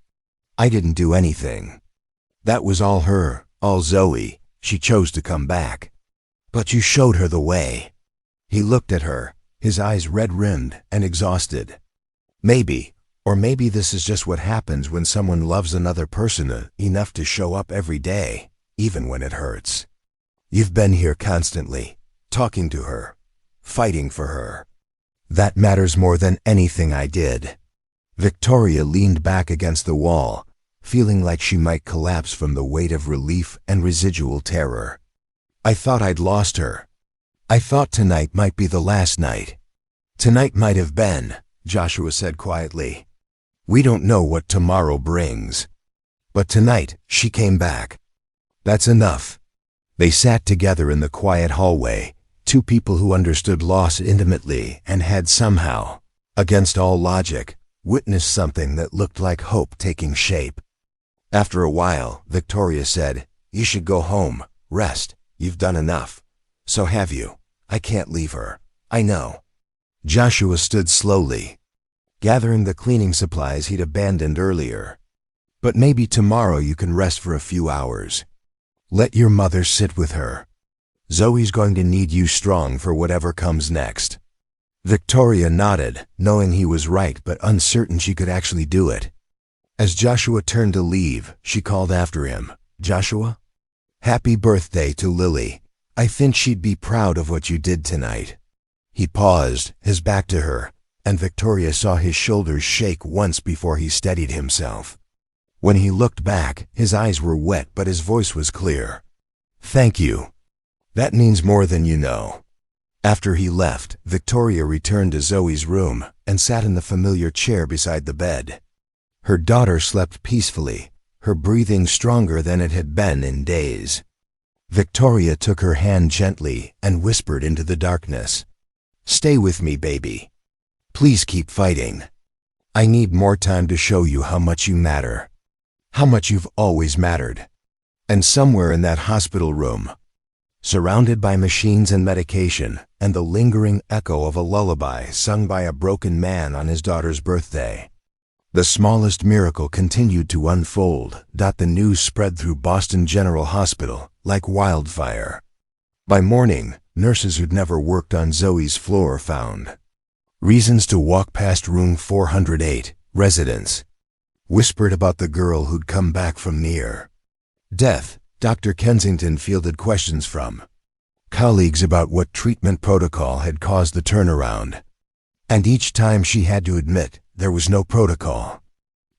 S1: "I didn't do anything. That was all her, all Zoe. She chose to come back. But you showed her the way." He looked at her, his eyes red-rimmed and exhausted. "Maybe, or maybe this is just what happens when someone loves another person enough to show up every day, even when it hurts. You've been here constantly, talking to her, fighting for her. That matters more than anything I did." Victoria leaned back against the wall, feeling like she might collapse from the weight of relief and residual terror. "I thought I'd lost her. I thought tonight might be the last night." "Tonight might have been," Joshua said quietly. "We don't know what tomorrow brings. But tonight, she came back. That's enough." They sat together in the quiet hallway, 2 people who understood loss intimately and had somehow, against all logic, witnessed something that looked like hope taking shape. After a while, Victoria said, "You should go home, rest. You've done enough. So have you. I can't leave her. I know." Joshua stood slowly, gathering the cleaning supplies he'd abandoned earlier. "But maybe tomorrow you can rest for a few hours. Let your mother sit with her. Zoe's going to need you strong for whatever comes next." Victoria nodded, knowing he was right but uncertain she could actually do it. As Joshua turned to leave, she called after him, "Joshua? Happy birthday to Lily. I think she'd be proud of what you did tonight." He paused, his back to her, and Victoria saw his shoulders shake once before he steadied himself. When he looked back, his eyes were wet but his voice was clear. "Thank you. That means more than you know." After he left, Victoria returned to Zoe's room and sat in the familiar chair beside the bed. Her daughter slept peacefully, her breathing stronger than it had been in days. Victoria took her hand gently and whispered into the darkness, "Stay with me, baby. Please keep fighting. I need more time to show you how much you matter. How much you've always mattered." And somewhere in that hospital room, surrounded by machines and medication and the lingering echo of a lullaby sung by a broken man on his daughter's birthday, the smallest miracle continued to unfold. The news spread through Boston General Hospital like wildfire. By morning, nurses who'd never worked on Zoe's floor found reasons to walk past room 408. Residents whispered about the girl who'd come back from near death. Dr. Kensington fielded questions from colleagues about what treatment protocol had caused the turnaround. And each time she had to admit there was no protocol,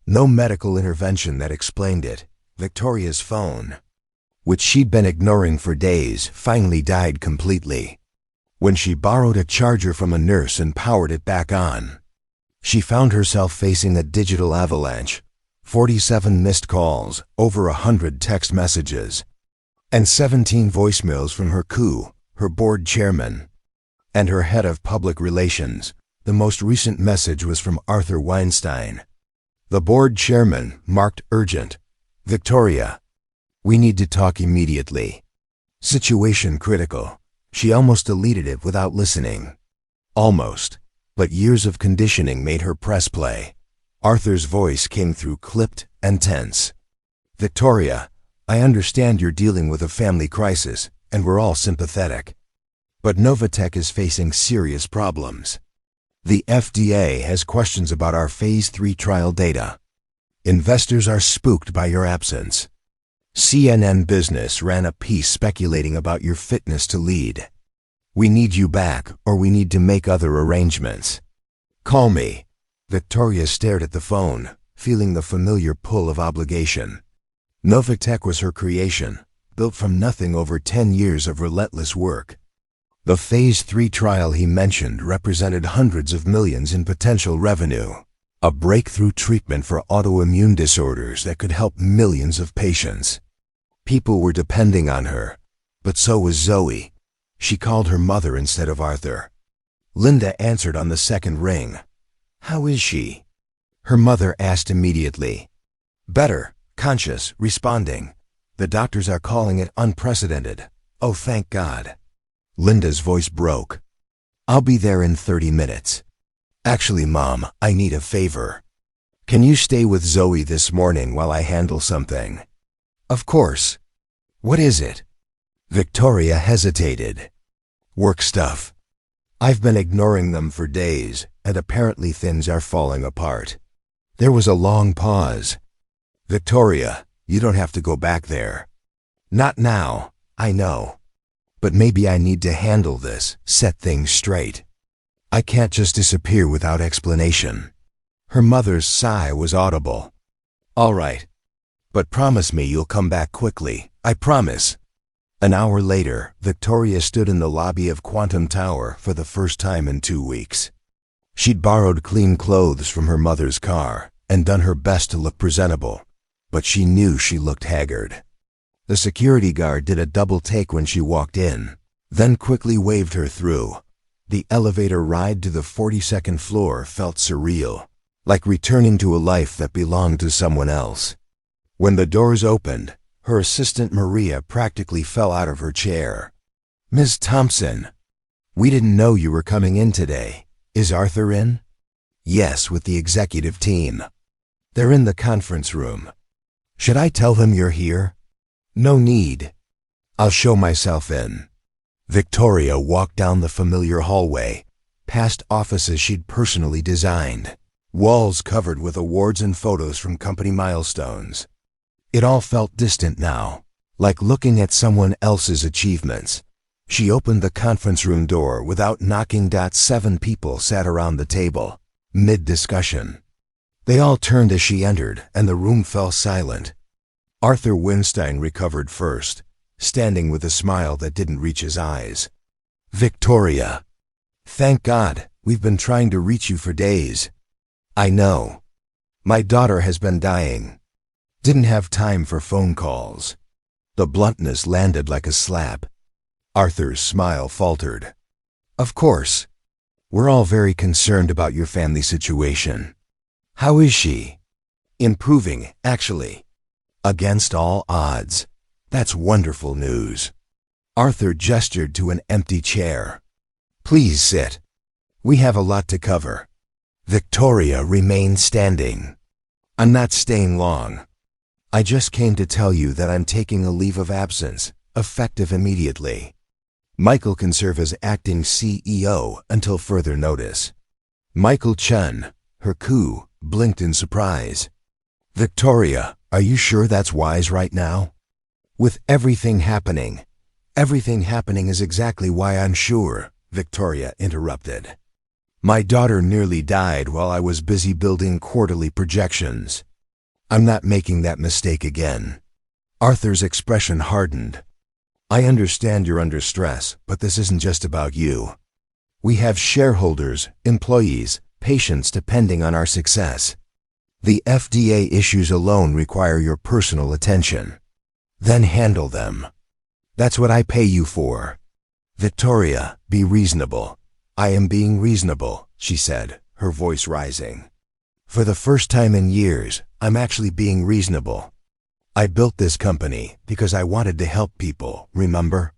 S1: no medical intervention that explained it. Victoria's phone, which she'd been ignoring for days, finally died completely. When she borrowed a charger from a nurse and powered it back on, she found herself facing a digital avalanche. 47 missed calls, over 100 text messages, and 17 voicemails from her coup, her board chairman, and her head of public relations. The most recent message was from Arthur Weinstein. The board chairman marked urgent. "Victoria, we need to talk immediately. Situation critical." She almost deleted it without listening. Almost, but years of conditioning made her press play. Arthur's voice came through clipped and tense. "Victoria, I understand you're dealing with a family crisis, and we're all sympathetic. But Novatech is facing serious problems. The FDA has questions about our Phase 3 trial data. Investors are spooked by your absence. CNN Business ran a piece speculating about your fitness to lead. We need you back, or we need to make other arrangements. Call me." Victoria stared at the phone, feeling the familiar pull of obligation. Novatech was her creation, built from nothing over 10 years of relentless work. The Phase 3 trial he mentioned represented hundreds of millions in potential revenue, a breakthrough treatment for autoimmune disorders that could help millions of patients. People were depending on her, but so was Zoe. She called her mother instead of Arthur. Linda answered on the second ring. "How is she?" Her mother asked immediately. "Better, conscious, responding. The doctors are calling it unprecedented. Oh, thank God." Linda's voice broke. "I'll be there in 30 minutes. Actually, Mom, I need a favor. Can you stay with Zoe this morning while I handle something?" "Of course. What is it?" Victoria hesitated. "Work stuff. I've been ignoring them for days, and apparently things are falling apart." There was a long pause. "Victoria, you don't have to go back there." "Not now, I know. But maybe I need to handle this, set things straight. I can't just disappear without explanation." Her mother's sigh was audible. "All right. But promise me you'll come back quickly. I promise." An hour later, Victoria stood in the lobby of Quantum Tower for the first time in 2 weeks. She'd borrowed clean clothes from her mother's car and done her best to look presentable, but she knew she looked haggard. The security guard did a double take when she walked in, then quickly waved her through. The elevator ride to the 42nd floor felt surreal, like returning to a life that belonged to someone else. When the doors opened, her assistant Maria practically fell out of her chair. "Ms. Thompson, we didn't know you were coming in today. Is Arthur in?" "Yes, with the executive team. They're in the conference room. Should I tell them you're here?" "No need. I'll show myself in." Victoria walked down the familiar hallway, past offices she'd personally designed, walls covered with awards and photos from company milestones. It all felt distant now, like looking at someone else's achievements. She opened the conference room door without knocking. 7 people sat around the table, mid-discussion. They all turned as she entered, and the room fell silent. Arthur Winstein recovered first, standing with a smile that didn't reach his eyes. "Victoria. Thank God, we've been trying to reach you for days." "I know. My daughter has been dying. Didn't have time for phone calls." The bluntness landed like a slap. Arthur's smile faltered. "Of course. We're all very concerned about your family situation. How is she?" "Improving, actually. Against all odds. That's wonderful news." Arthur gestured to an empty chair. "Please sit. We have a lot to cover." Victoria remained standing. "I'm not staying long. I just came to tell you that I'm taking a leave of absence, effective immediately. Michael can serve as acting CEO until further notice." Michael Chen, her coup, blinked in surprise. "Victoria, are you sure that's wise right now?" "With everything happening is exactly why I'm sure," Victoria interrupted. "My daughter nearly died while I was busy building quarterly projections. I'm not making that mistake again." Arthur's expression hardened. "I understand you're under stress, but this isn't just about you. We have shareholders, employees, patients depending on our success. The FDA issues alone require your personal attention. Then handle them. That's what I pay you for." "Victoria, be reasonable." "I am being reasonable," she said, her voice rising. "For the first time in years, I'm actually being reasonable. I built this company because I wanted to help people, remember?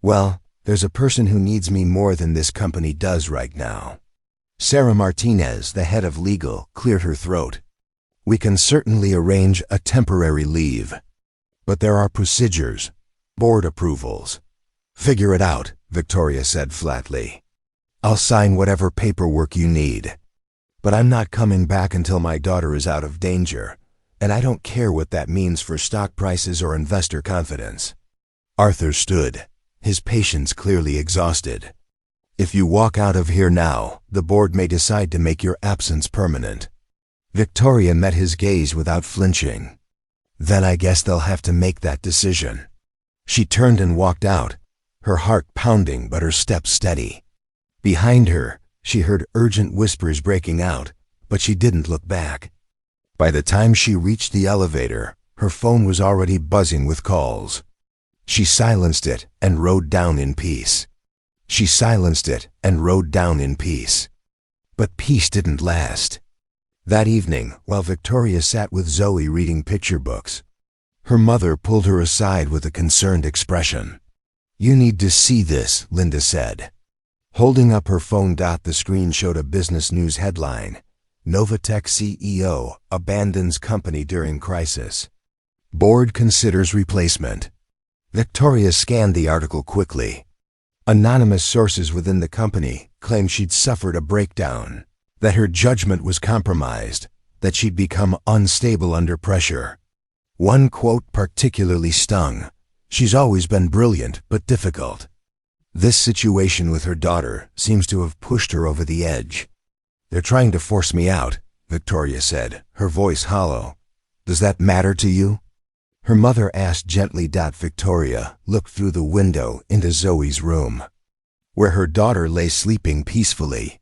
S1: Well, there's a person who needs me more than this company does right now." Sarah Martinez, the head of legal, cleared her throat. "We can certainly arrange a temporary leave. But there are procedures, board approvals." "Figure it out," Victoria said flatly. "I'll sign whatever paperwork you need. But I'm not coming back until my daughter is out of danger, and I don't care what that means for stock prices or investor confidence." Arthur stood, his patience clearly exhausted. "If you walk out of here now, the board may decide to make your absence permanent." Victoria met his gaze without flinching. "Then I guess they'll have to make that decision." She turned and walked out, her heart pounding but her steps steady. Behind her, she heard urgent whispers breaking out, but she didn't look back. By the time she reached the elevator, her phone was already buzzing with calls. She silenced it and rode down in peace. But peace didn't last. That evening, while Victoria sat with Zoe reading picture books, her mother pulled her aside with a concerned expression. "You need to see this," Linda said. Holding up her phone, the screen showed a business news headline: "Novatech CEO abandons company during crisis. Board considers replacement." Victoria scanned the article quickly. Anonymous sources within the company claimed she'd suffered a breakdown, that her judgment was compromised, that she'd become unstable under pressure. One quote particularly stung: "She's always been brilliant but difficult. This situation with her daughter seems to have pushed her over the edge." "They're trying to force me out," Victoria said, her voice hollow. "Does that matter to you?" Her mother asked gently. Victoria looked through the window into Zoe's room, where her daughter lay sleeping peacefully,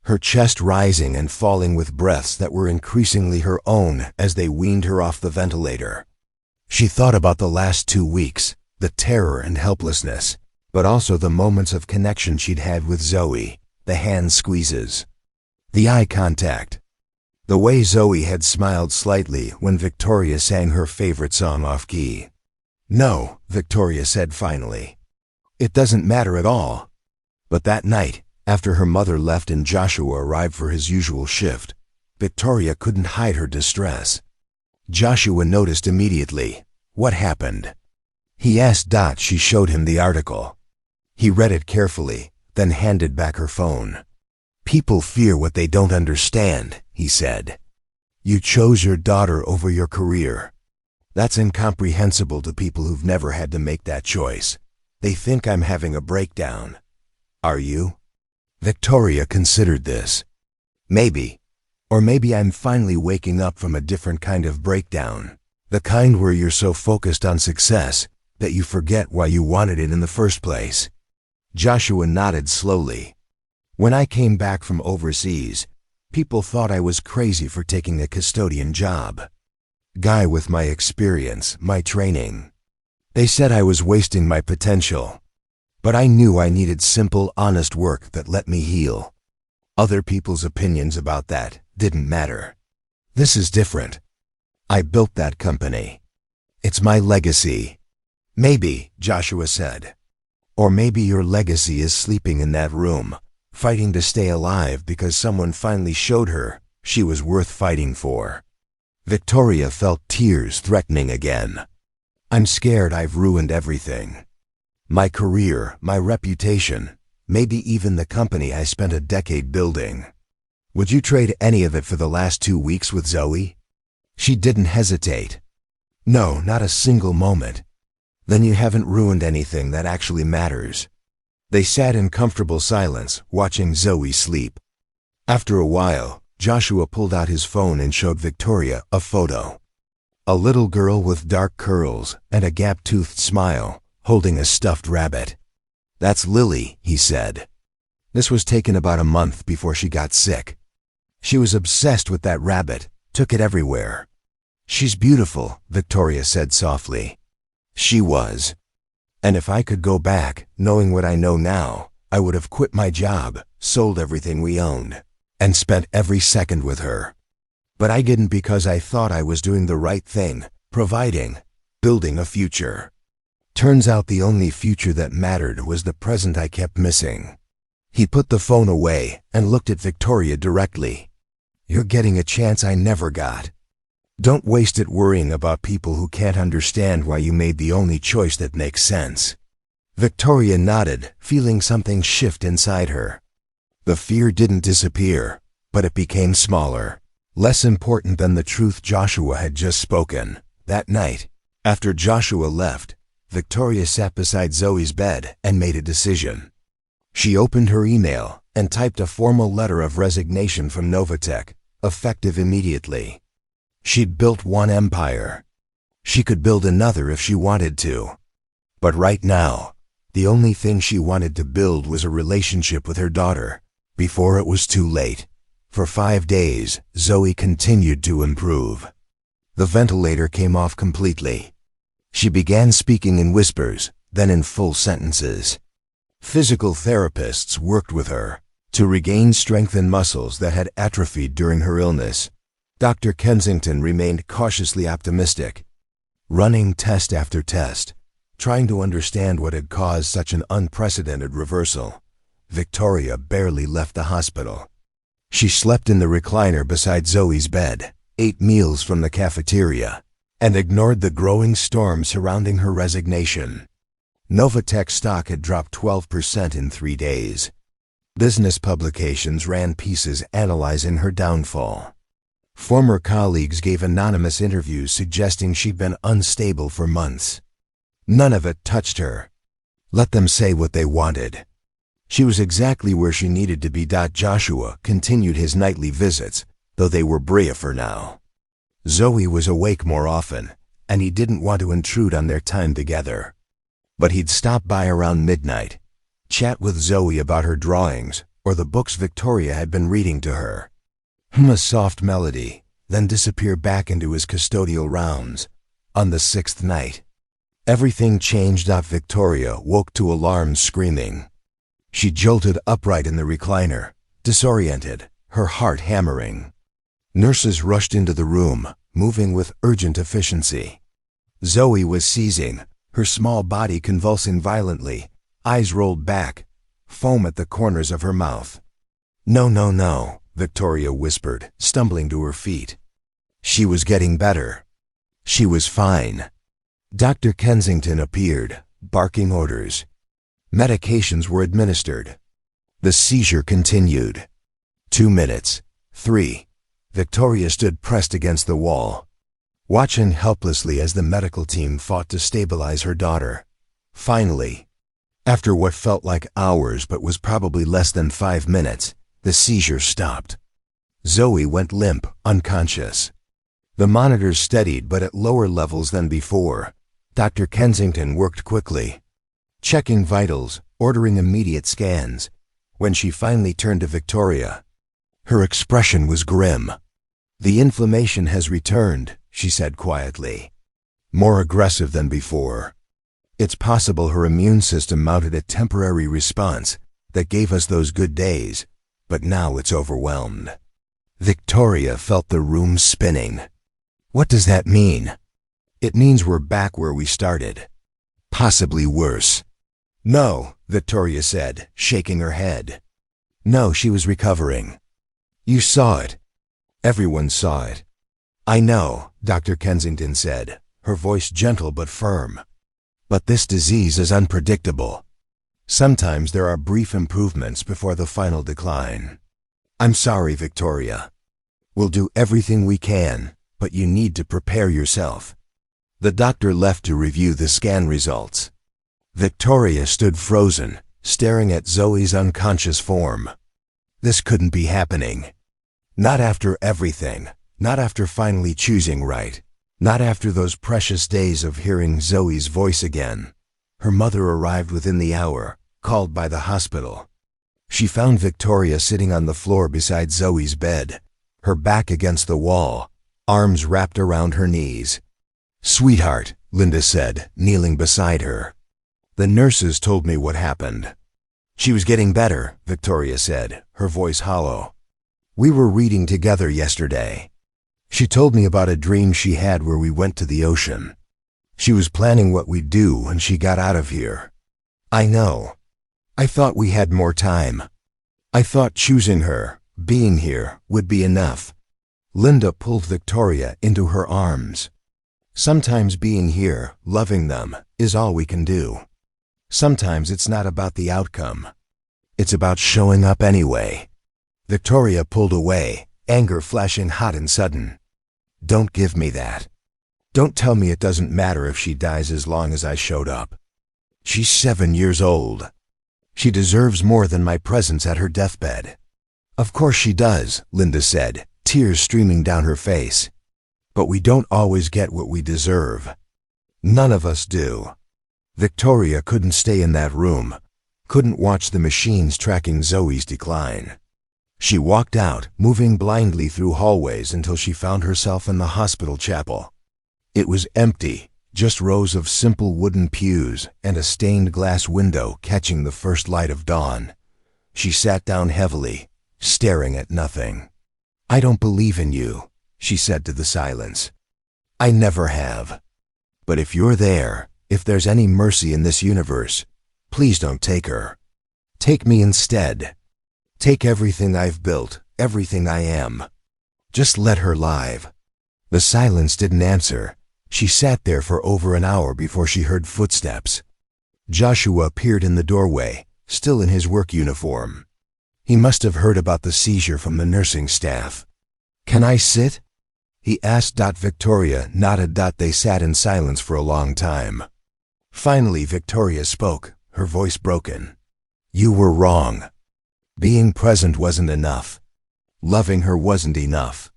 S1: her chest rising and falling with breaths that were increasingly her own as they weaned her off the ventilator. She thought about the last 2 weeks, the terror and helplessness, but also the moments of connection she'd had with Zoe, the hand squeezes, the eye contact, the way Zoe had smiled slightly when Victoria sang her favorite song off key. "No," Victoria said finally. "It doesn't matter at all." But that night, after her mother left and Joshua arrived for his usual shift, Victoria couldn't hide her distress. Joshua noticed immediately. "What happened?" he asked. She showed him the article. He read it carefully, then handed back her phone. People fear what they don't understand, he said. You chose your daughter over your career. That's incomprehensible to people who've never had to make that choice. They think I'm having a breakdown. Are you? Victoria considered this. Maybe. Or maybe I'm finally waking up from a different kind of breakdown. The kind where you're so focused on success that you forget why you wanted it in the first place. Joshua nodded slowly. When I came back from overseas, people thought I was crazy for taking a custodian job. Guy with my experience, my training. They said I was wasting my potential. But I knew I needed simple, honest work that let me heal. Other people's opinions about that didn't matter. This is different. I built that company. It's my legacy. Maybe, Joshua said. Or maybe your legacy is sleeping in that room, fighting to stay alive because someone finally showed her she was worth fighting for. Victoria felt tears threatening again. I'm scared I've ruined everything. My career, my reputation, maybe even the company I spent a decade building. Would you trade any of it for the last 2 weeks with Zoe? She didn't hesitate. No, not a single moment. Then you haven't ruined anything that actually matters. They sat in comfortable silence, watching Zoe sleep. After a while, Joshua pulled out his phone and showed Victoria a photo. A little girl with dark curls and a gap-toothed smile, holding a stuffed rabbit. That's Lily, he said. This was taken about a month before she got sick. She was obsessed with that rabbit, took it everywhere. She's beautiful, Victoria said softly. She was. And if I could go back, knowing what I know now, I would have quit my job, sold everything we owned, and spent every second with her. But I didn't because I thought I was doing the right thing, providing, building a future. Turns out the only future that mattered was the present I kept missing. He put the phone away and looked at Victoria directly. You're getting a chance I never got. Don't waste it worrying about people who can't understand why you made the only choice that makes sense. Victoria nodded, feeling something shift inside her. The fear didn't disappear, but it became smaller, less important than the truth Joshua had just spoken. That night, after Joshua left, Victoria sat beside Zoe's bed and made a decision. She opened her email and typed a formal letter of resignation from Novatech, effective immediately. She'd built one empire. She could build another if she wanted to. But right now, the only thing she wanted to build was a relationship with her daughter, before it was too late. For 5 days, Zoe continued to improve. The ventilator came off completely. She began speaking in whispers, then in full sentences. Physical therapists worked with her to regain strength in muscles that had atrophied during her illness. Dr. Kensington remained cautiously optimistic, running test after test, trying to understand what had caused such an unprecedented reversal. Victoria barely left the hospital. She slept in the recliner beside Zoe's bed, ate meals from the cafeteria, and ignored the growing storm surrounding her resignation. Novatech stock had dropped 12% in 3 days. Business publications ran pieces analyzing her downfall. Former colleagues gave anonymous interviews suggesting she'd been unstable for months. None of it touched her. Let them say what they wanted. She was exactly where she needed to be. Joshua continued his nightly visits, though they were briefer now. Zoe was awake more often, and he didn't want to intrude on their time together. But he'd stop by around midnight, chat with Zoe about her drawings or the books Victoria had been reading to her. A soft melody, then disappear back into his custodial rounds. On the 6th night, everything changed. Victoria woke to alarms screaming. She jolted upright in the recliner, disoriented, her heart hammering. Nurses rushed into the room, moving with urgent efficiency. Zoe was seizing, her small body convulsing violently, eyes rolled back, foam at the corners of her mouth. No, no, no, Victoria whispered, stumbling to her feet. She was getting better. She was fine. Dr. Kensington appeared, barking orders. Medications were administered. The seizure continued. 2 minutes. 3. Victoria stood pressed against the wall, watching helplessly as the medical team fought to stabilize her daughter. Finally, after what felt like hours but was probably less than 5 minutes, the seizure stopped. Zoe went limp, unconscious. The monitors steadied but at lower levels than before. Dr. Kensington worked quickly, checking vitals, ordering immediate scans. When she finally turned to Victoria, her expression was grim. "The inflammation has returned," she said quietly, more aggressive than before. "It's possible her immune system mounted a temporary response that gave us those good days, but now it's overwhelmed." Victoria felt the room spinning. "What does that mean?" "It means we're back where we started. Possibly worse." "No," Victoria said, shaking her head. "No, she was recovering. You saw it. Everyone saw it." "I know," Dr. Kensington said, her voice gentle but firm. "But this disease is unpredictable. Sometimes there are brief improvements before the final decline. I'm sorry, Victoria. We'll do everything we can, but you need to prepare yourself." The doctor left to review the scan results. Victoria stood frozen, staring at Zoe's unconscious form. This couldn't be happening. Not after everything. Not after finally choosing right. Not after those precious days of hearing Zoe's voice again. Her mother arrived within the hour, called by the hospital. She found Victoria sitting on the floor beside Zoe's bed, her back against the wall, arms wrapped around her knees. "Sweetheart," Linda said, kneeling beside her. "The nurses told me what happened." "She was getting better," Victoria said, her voice hollow. "We were reading together yesterday. She told me about a dream she had where we went to the ocean. She was planning what we'd do when she got out of here. I know. I thought we had more time. I thought choosing her, being here, would be enough." Linda pulled Victoria into her arms. "Sometimes being here, loving them, is all we can do. Sometimes it's not about the outcome. It's about showing up anyway." Victoria pulled away, anger flashing hot and sudden. "Don't give me that. Don't tell me it doesn't matter if she dies as long as I showed up. She's 7 years old. She deserves more than my presence at her deathbed." "Of course she does," Linda said, tears streaming down her face. "But we don't always get what we deserve. None of us do." Victoria couldn't stay in that room, couldn't watch the machines tracking Zoe's decline. She walked out, moving blindly through hallways until she found herself in the hospital chapel. It was empty, just rows of simple wooden pews and a stained glass window catching the first light of dawn. She sat down heavily, staring at nothing. "I don't believe in you," she said to the silence. "I never have. But if you're there, if there's any mercy in this universe, please don't take her. Take me instead. Take everything I've built, everything I am. Just let her live." The silence didn't answer. She sat there for over an hour before she heard footsteps. Joshua appeared in the doorway, still in his work uniform. He must have heard about the seizure from the nursing staff. "Can I sit?" he asked. Victoria nodded. They sat in silence for a long time. Finally, Victoria spoke, her voice broken. "You were wrong. Being present wasn't enough. Loving her wasn't enough.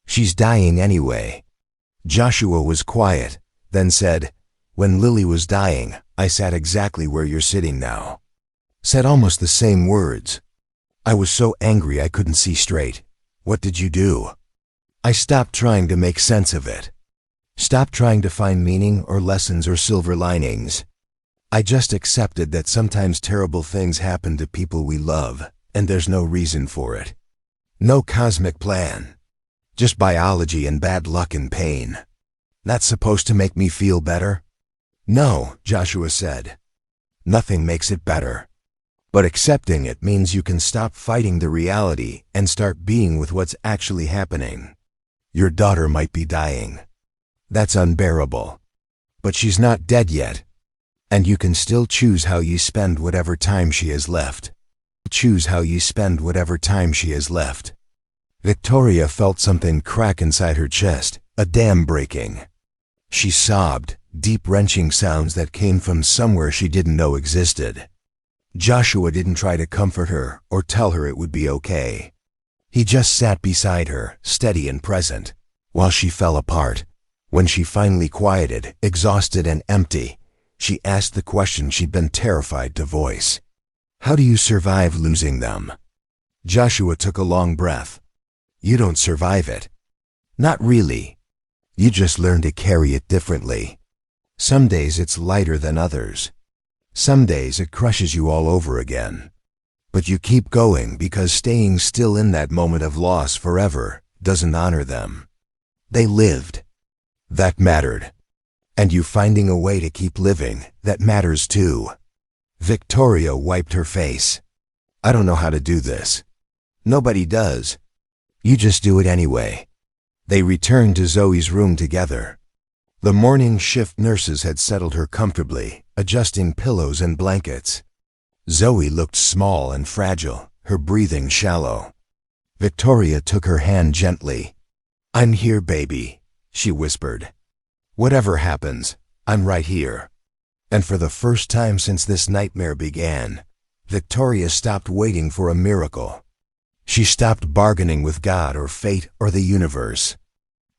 S1: She's dying anyway." Joshua was quiet, then said, "When Lily was dying, I sat exactly where you're sitting now." Said almost the same words. "I was so angry I couldn't see straight. What did you do?" "I stopped trying to make sense of it. Stopped trying to find meaning or lessons or silver linings. I just accepted that sometimes terrible things happen to people we love, and there's no reason for it. No cosmic plan. Just biology and bad luck and pain. That's supposed to make me feel better?" "No," Joshua said. "Nothing makes it better. But accepting it means you can stop fighting the reality and start being with what's actually happening. Your daughter might be dying. That's unbearable. But she's not dead yet. And you can still choose how you spend whatever time she has left. Choose how you spend whatever time she has left. Victoria felt something crack inside her chest, a dam breaking. She sobbed, deep wrenching sounds that came from somewhere she didn't know existed. Joshua didn't try to comfort her or tell her it would be okay. He just sat beside her, steady and present, while she fell apart. When she finally quieted, exhausted and empty, she asked the question she'd been terrified to voice. How do you survive losing them? Joshua took a long breath. You don't survive it. Not really. You just learn to carry it differently. Some days it's lighter than others. Some days it crushes you all over again. But you keep going because staying still in that moment of loss forever doesn't honor them. They lived. That mattered. And you finding a way to keep living, that matters too. Victoria wiped her face. I don't know how to do this. Nobody does. You just do it anyway. They returned to Zoe's room together. The morning shift nurses had settled her comfortably, adjusting pillows and blankets. Zoe looked small and fragile, her breathing shallow. Victoria took her hand gently. I'm here, baby, she whispered. Whatever happens, I'm right here. And for the first time since this nightmare began, Victoria stopped waiting for a miracle. She stopped bargaining with God or fate or the universe.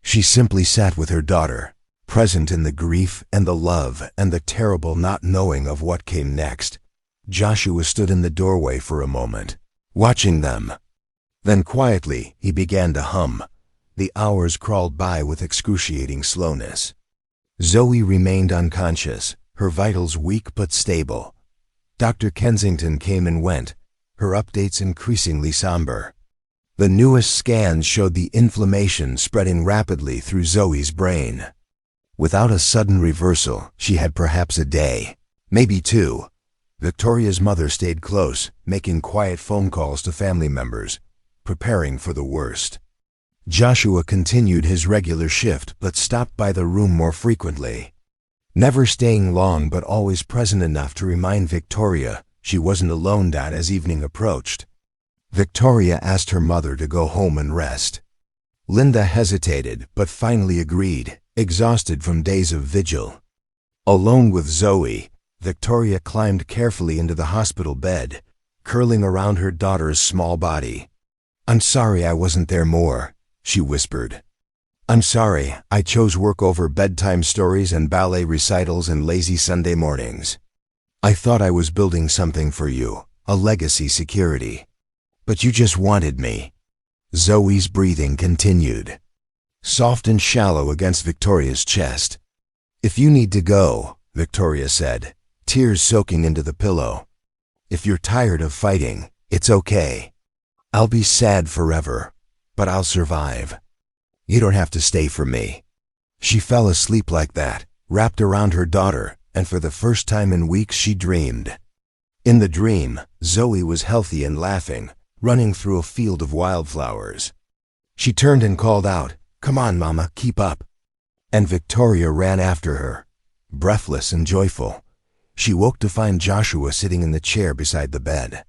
S1: She simply sat with her daughter, present in the grief and the love and the terrible not knowing of what came next. Joshua stood in the doorway for a moment, watching them. Then quietly he began to hum. The hours crawled by with excruciating slowness. Zoe remained unconscious, her vitals weak but stable. Dr. Kensington came and went, her updates increasingly somber. The newest scans showed the inflammation spreading rapidly through Zoe's brain. Without a sudden reversal, she had perhaps a day, maybe two. Victoria's mother stayed close, making quiet phone calls to family members, preparing for the worst. Joshua continued his regular shift but stopped by the room more frequently. Never staying long but always present enough to remind Victoria she wasn't alone as evening approached. Victoria asked her mother to go home and rest. Linda hesitated but finally agreed, exhausted from days of vigil. Alone with Zoe, Victoria climbed carefully into the hospital bed, curling around her daughter's small body. I'm sorry I wasn't there more, she whispered. I'm sorry I chose work over bedtime stories and ballet recitals and lazy Sunday mornings. I thought I was building something for you, a legacy security. But you just wanted me. Zoe's breathing continued, soft and shallow against Victoria's chest. If you need to go, Victoria said, tears soaking into the pillow. If you're tired of fighting, it's okay. I'll be sad forever, but I'll survive. You don't have to stay for me. She fell asleep like that, wrapped around her daughter, and for the first time in weeks she dreamed. In the dream, Zoe was healthy and laughing, running through a field of wildflowers. She turned and called out, "Come on, Mama, keep up." And Victoria ran after her, breathless and joyful. She woke to find Joshua sitting in the chair beside the bed.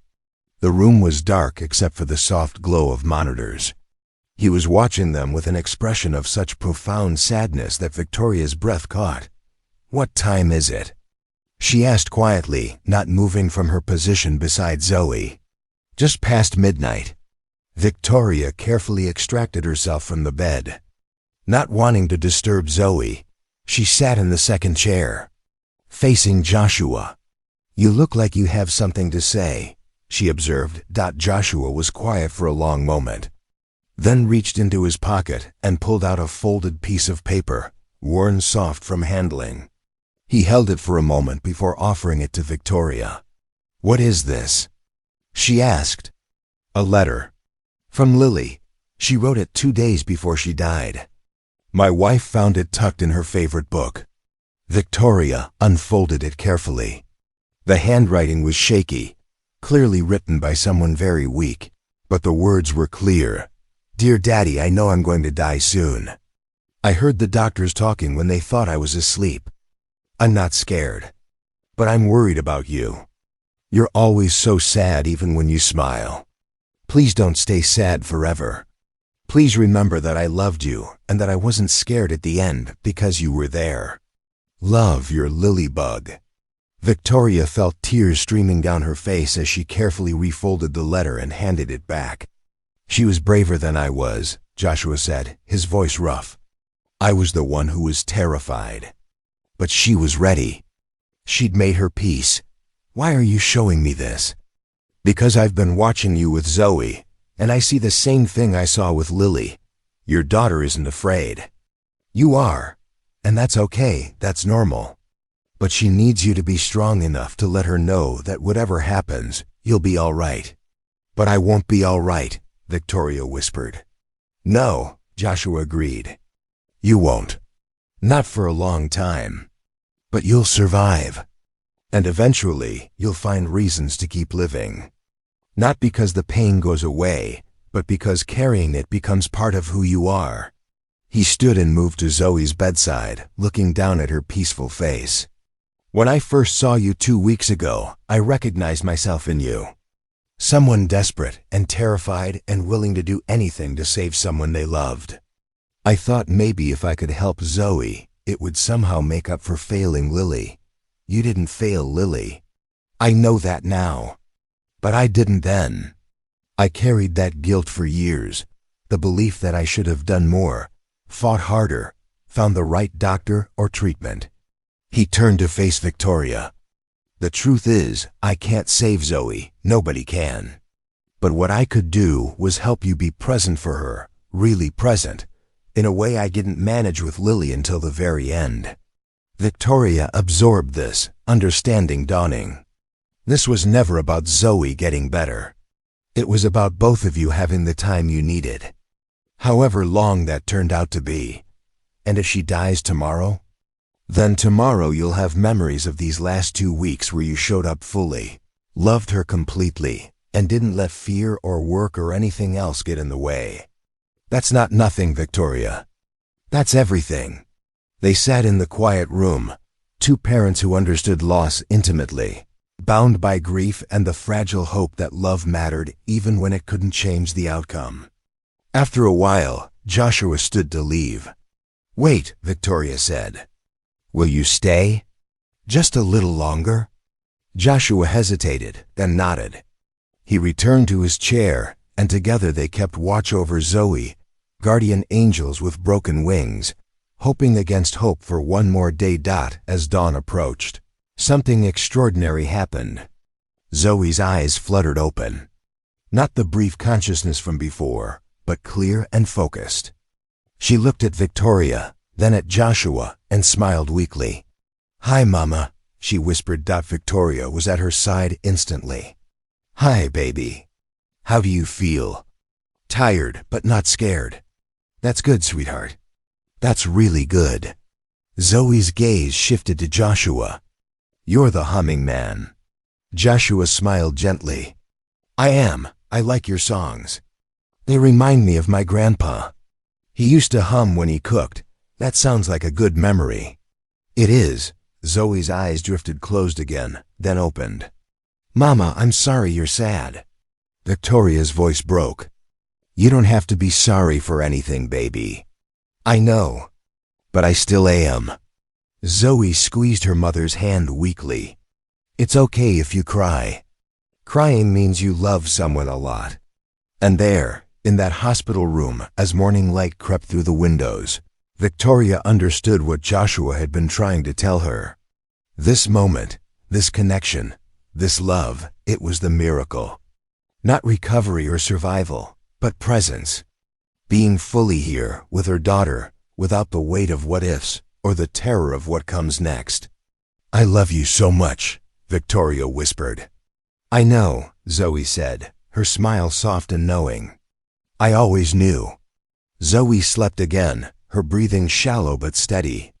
S1: The room was dark except for the soft glow of monitors. He was watching them with an expression of such profound sadness that Victoria's breath caught. "What time is it?" she asked quietly, not moving from her position beside Zoe. "Just past midnight." Victoria carefully extracted herself from the bed. Not wanting to disturb Zoe, she sat in the second chair, facing Joshua. "You look like you have something to say," she observed. Joshua was quiet for a long moment, then reached into his pocket and pulled out a folded piece of paper, worn soft from handling. He held it for a moment before offering it to Victoria. "What is this?" she asked. "A letter. From Lily. She wrote it 2 days before she died. My wife found it tucked in her favorite book." Victoria unfolded it carefully. The handwriting was shaky, clearly written by someone very weak, but the words were clear. "Dear Daddy, I know I'm going to die soon. I heard the doctors talking when they thought I was asleep. I'm not scared, but I'm worried about you. You're always so sad even when you smile. Please don't stay sad forever. Please remember that I loved you and that I wasn't scared at the end because you were there. Love, your Lilybug. Victoria felt tears streaming down her face as she carefully refolded the letter and handed it back. She was braver than I was, Joshua said, his voice rough. I was the one who was terrified. But she was ready. She'd made her peace. Why are you showing me this? Because I've been watching you with Zoe, and I see the same thing I saw with Lily. Your daughter isn't afraid. You are, and that's okay, that's normal. But she needs you to be strong enough to let her know that whatever happens, you'll be all right. But I won't be all right, Victoria whispered. No, Joshua agreed. You won't. Not for a long time. But you'll survive. And eventually, you'll find reasons to keep living. Not because the pain goes away, but because carrying it becomes part of who you are. He stood and moved to Zoe's bedside, looking down at her peaceful face. When I first saw you 2 weeks ago, I recognized myself in you. Someone desperate and terrified and willing to do anything to save someone they loved. I thought maybe if I could help Zoe, it would somehow make up for failing Lily. You didn't fail Lily. I know that now. But I didn't then. I carried that guilt for years, the belief that I should have done more, fought harder, found the right doctor or treatment. He turned to face Victoria. The truth is, I can't save Zoe. Nobody can. But what I could do was help you be present for her, really present, in a way I didn't manage with Lily until the very end. Victoria absorbed this, understanding dawning. This was never about Zoe getting better. It was about both of you having the time you needed. However long that turned out to be. And if she dies tomorrow? Then tomorrow you'll have memories of these last 2 weeks where you showed up fully, loved her completely, and didn't let fear or work or anything else get in the way. That's not nothing, Victoria. That's everything. They sat in the quiet room, 2 parents who understood loss intimately, bound by grief and the fragile hope that love mattered even when it couldn't change the outcome. After a while, Joshua stood to leave. Wait, Victoria said. Will you stay? Just a little longer? Joshua hesitated, then nodded. He returned to his chair, and together they kept watch over Zoe, guardian angels with broken wings, hoping against hope for one more day. As dawn approached, something extraordinary happened. Zoe's eyes fluttered open. Not the brief consciousness from before, but clear and focused. She looked at Victoria, then at Joshua, and smiled weakly. Hi, Mama, she whispered. Victoria was at her side instantly. Hi, baby. How do you feel? Tired, but not scared. That's good, sweetheart. That's really good. Zoe's gaze shifted to Joshua. You're the humming man. Joshua smiled gently. I am. I like your songs. They remind me of my grandpa. He used to hum when he cooked. That sounds like a good memory. It is. Zoe's eyes drifted closed again, then opened. Mama, I'm sorry you're sad. Victoria's voice broke. You don't have to be sorry for anything, baby. I know. But I still am. Zoe squeezed her mother's hand weakly. It's okay if you cry. Crying means you love someone a lot. And there, in that hospital room, as morning light crept through the windows, Victoria understood what Joshua had been trying to tell her. This moment, this connection, this love, it was the miracle. Not recovery or survival, but presence. Being fully here with her daughter, without the weight of what-ifs or the terror of what comes next. I love you so much, Victoria whispered. I know, Zoe said, her smile soft and knowing. I always knew. Zoe slept again, her breathing shallow but steady.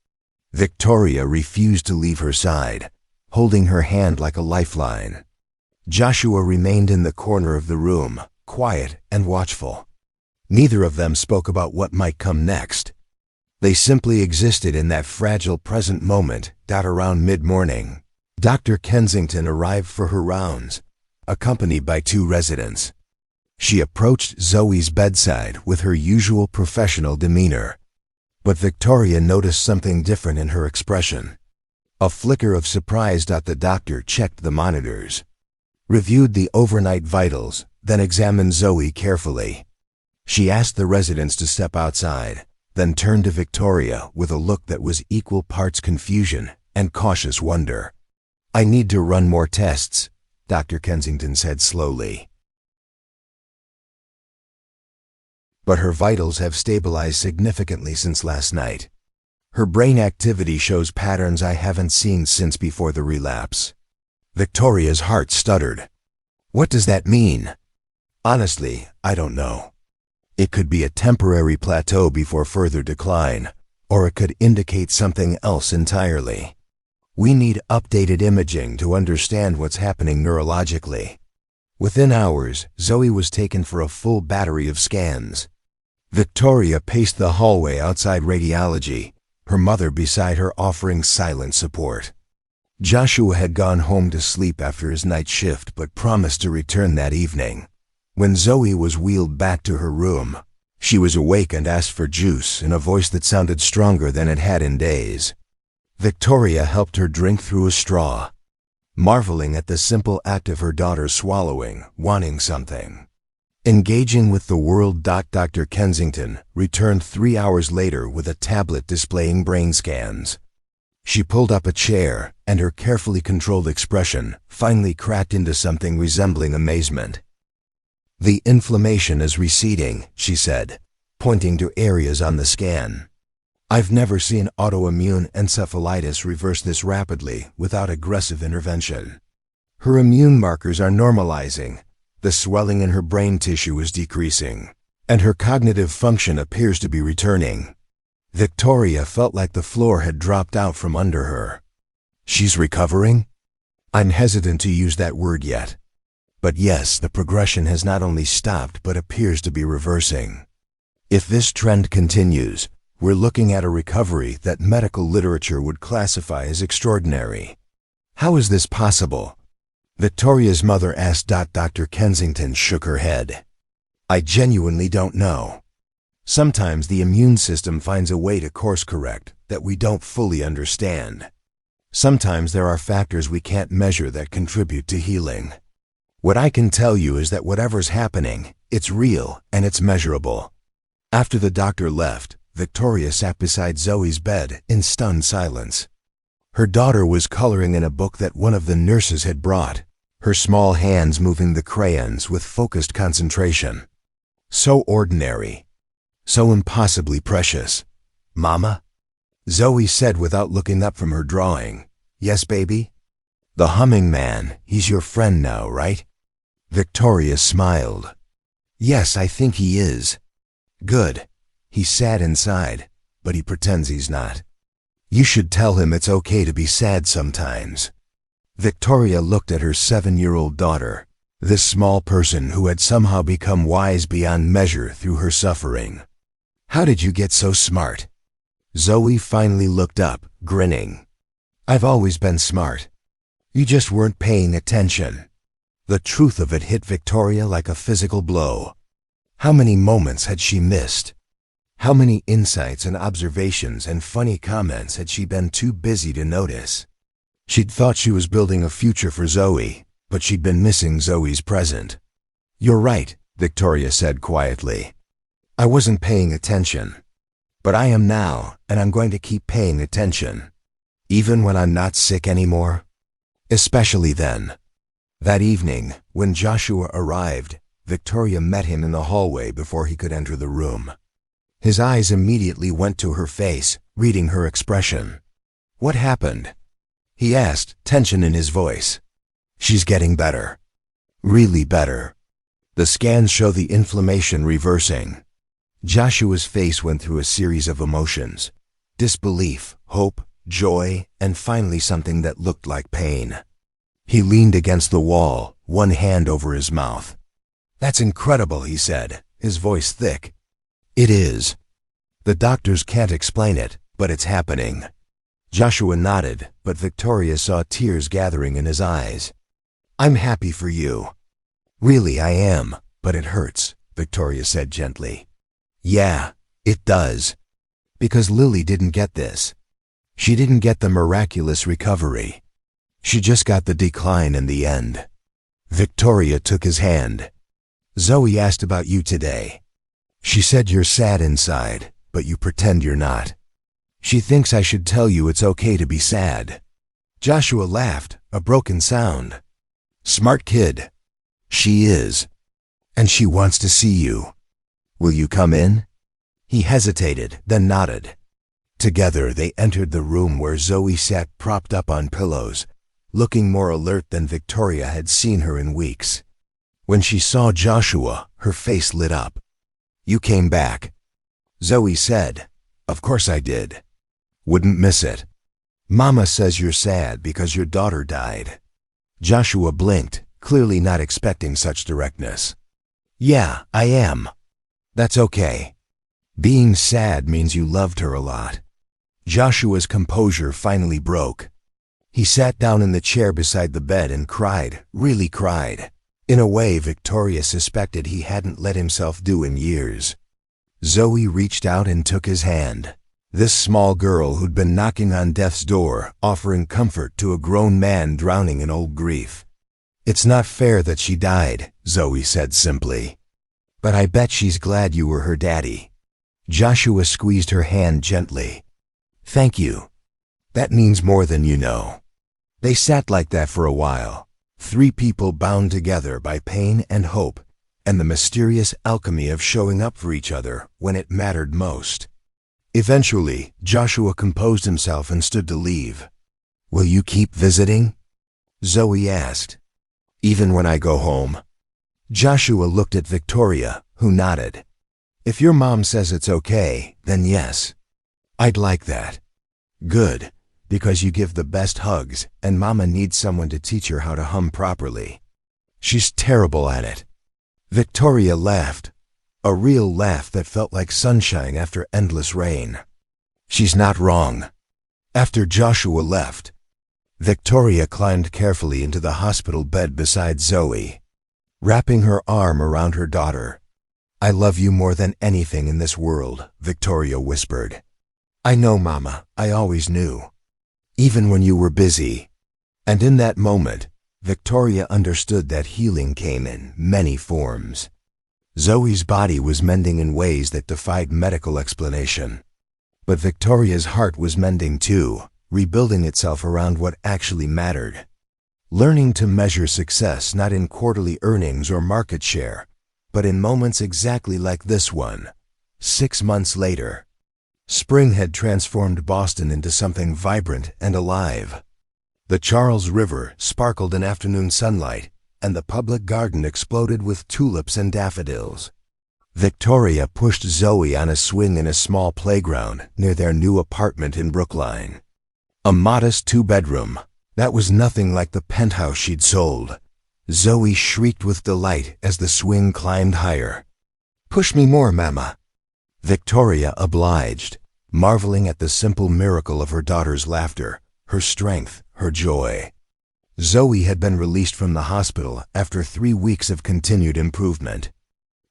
S1: Victoria refused to leave her side, holding her hand like a lifeline. Joshua remained in the corner of the room, quiet and watchful. Neither of them spoke about what might come next. They simply existed in that fragile present moment, around mid-morning. Dr. Kensington arrived for her rounds, accompanied by 2 residents. She approached Zoe's bedside with her usual professional demeanor. But Victoria noticed something different in her expression. A flicker of surprise. The doctor checked the monitors, reviewed the overnight vitals, then examined Zoe carefully. She asked the residents to step outside, then turned to Victoria with a look that was equal parts confusion and cautious wonder. "I need to run more tests," Dr. Kensington said slowly. "But her vitals have stabilized significantly since last night. Her brain activity shows patterns I haven't seen since before the relapse." Victoria's heart stuttered. "What does that mean?" "Honestly, I don't know. It could be a temporary plateau before further decline, or it could indicate something else entirely. We need updated imaging to understand what's happening neurologically." Within hours, Zoe was taken for a full battery of scans. Victoria paced the hallway outside radiology, her mother beside her offering silent support. Joshua had gone home to sleep after his night shift but promised to return that evening. When Zoe was wheeled back to her room, she was awake and asked for juice in a voice that sounded stronger than it had in days. Victoria helped her drink through a straw, marveling at the simple act of her daughter swallowing, wanting something. Engaging with the world. Dr. Kensington returned 3 hours later with a tablet displaying brain scans. She pulled up a chair, and her carefully controlled expression finally cracked into something resembling amazement. "The inflammation is receding," she said, pointing to areas on the scan. "I've never seen autoimmune encephalitis reverse this rapidly without aggressive intervention. Her immune markers are normalizing, the swelling in her brain tissue is decreasing, and her cognitive function appears to be returning." Victoria felt like the floor had dropped out from under her. "She's recovering?" "I'm hesitant to use that word yet. But yes, the progression has not only stopped but appears to be reversing. If this trend continues, we're looking at a recovery that medical literature would classify as extraordinary." "How is this possible?" Victoria's mother asked. Dr. Kensington shook her head. "I genuinely don't know. Sometimes the immune system finds a way to course correct that we don't fully understand. Sometimes there are factors we can't measure that contribute to healing. What I can tell you is that whatever's happening, it's real and it's measurable." After the doctor left, Victoria sat beside Zoe's bed in stunned silence. Her daughter was coloring in a book that one of the nurses had brought, her small hands moving the crayons with focused concentration. So ordinary, so impossibly precious. "Mama?" Zoe said without looking up from her drawing. "Yes, baby?" "The humming man, he's your friend now, right?" Victoria smiled. "Yes, I think he is." "Good. He's sad inside, but he pretends he's not. You should tell him it's okay to be sad sometimes." Victoria looked at her 7-year-old daughter, this small person who had somehow become wise beyond measure through her suffering. "How did you get so smart?" Zoe finally looked up, grinning. "I've always been smart. You just weren't paying attention." The truth of it hit Victoria like a physical blow. How many moments had she missed? How many insights and observations and funny comments had she been too busy to notice? She'd thought she was building a future for Zoe, but she'd been missing Zoe's present. "You're right," Victoria said quietly. "I wasn't paying attention. But I am now, and I'm going to keep paying attention. Even when I'm not sick anymore. Especially then." That evening, when Joshua arrived, Victoria met him in the hallway before he could enter the room. His eyes immediately went to her face, reading her expression. "What happened?" he asked, tension in his voice. "She's getting better. Really better. The scans show the inflammation reversing." Joshua's face went through a series of emotions: disbelief, hope, joy, and finally something that looked like pain. He leaned against the wall, one hand over his mouth. "That's incredible," he said, his voice thick. "It is. The doctors can't explain it, but it's happening. Joshua nodded, but Victoria saw tears gathering in his eyes. I'm happy for you. Really, I am, but it hurts, Victoria said gently. Yeah, it does. Because Lily didn't get this. She didn't get the miraculous recovery. She just got the decline in the end. Victoria took his hand. Zoe asked about you today. She said you're sad inside, but you pretend you're not. She thinks I should tell you it's okay to be sad. Joshua laughed, a broken sound. Smart kid. She is. And she wants to see you. Will you come in? He hesitated, then nodded. Together they entered the room where Zoe sat propped up on pillows, looking more alert than Victoria had seen her in weeks. When she saw Joshua, her face lit up. You came back. Zoe said, Of course I did. Wouldn't miss it. Mama says you're sad because your daughter died. Joshua blinked, clearly not expecting such directness. Yeah, I am. That's okay. Being sad means you loved her a lot. Joshua's composure finally broke. He sat down in the chair beside the bed and cried, really cried, in a way Victoria suspected he hadn't let himself do in years. Zoe reached out and took his hand. This small girl who'd been knocking on death's door, offering comfort to a grown man drowning in old grief. It's not fair that she died, Zoe said simply. But I bet she's glad you were her daddy. Joshua squeezed her hand gently. Thank you. That means more than you know. They sat like that for a while, three people bound together by pain and hope, and the mysterious alchemy of showing up for each other when it mattered most. Eventually, Joshua composed himself and stood to leave. Will you keep visiting? Zoe asked. Even when I go home? Joshua looked at Victoria, who nodded. If your mom says it's okay, then yes. I'd like that. Good, because you give the best hugs, and Mama needs someone to teach her how to hum properly. She's terrible at it. Victoria laughed, a real laugh that felt like sunshine after endless rain. She's not wrong. After Joshua left, Victoria climbed carefully into the hospital bed beside Zoe, wrapping her arm around her daughter. I love you more than anything in this world, Victoria whispered. I know, Mama, I always knew. Even when you were busy. And in that moment, Victoria understood that healing came in many forms. Zoe's body was mending in ways that defied medical explanation. But Victoria's heart was mending too, rebuilding itself around what actually mattered. Learning to measure success not in quarterly earnings or market share, but in moments exactly like this one. 6 months later, spring had transformed Boston into something vibrant and alive. The Charles River sparkled in afternoon sunlight, and the public garden exploded with tulips and daffodils. Victoria pushed Zoe on a swing in a small playground near their new apartment in Brookline. A modest 2-bedroom, that was nothing like the penthouse she'd sold. Zoe shrieked with delight as the swing climbed higher. Push me more, Mama. Victoria obliged, marveling at the simple miracle of her daughter's laughter, her strength, her joy. Zoe had been released from the hospital after 3 weeks of continued improvement.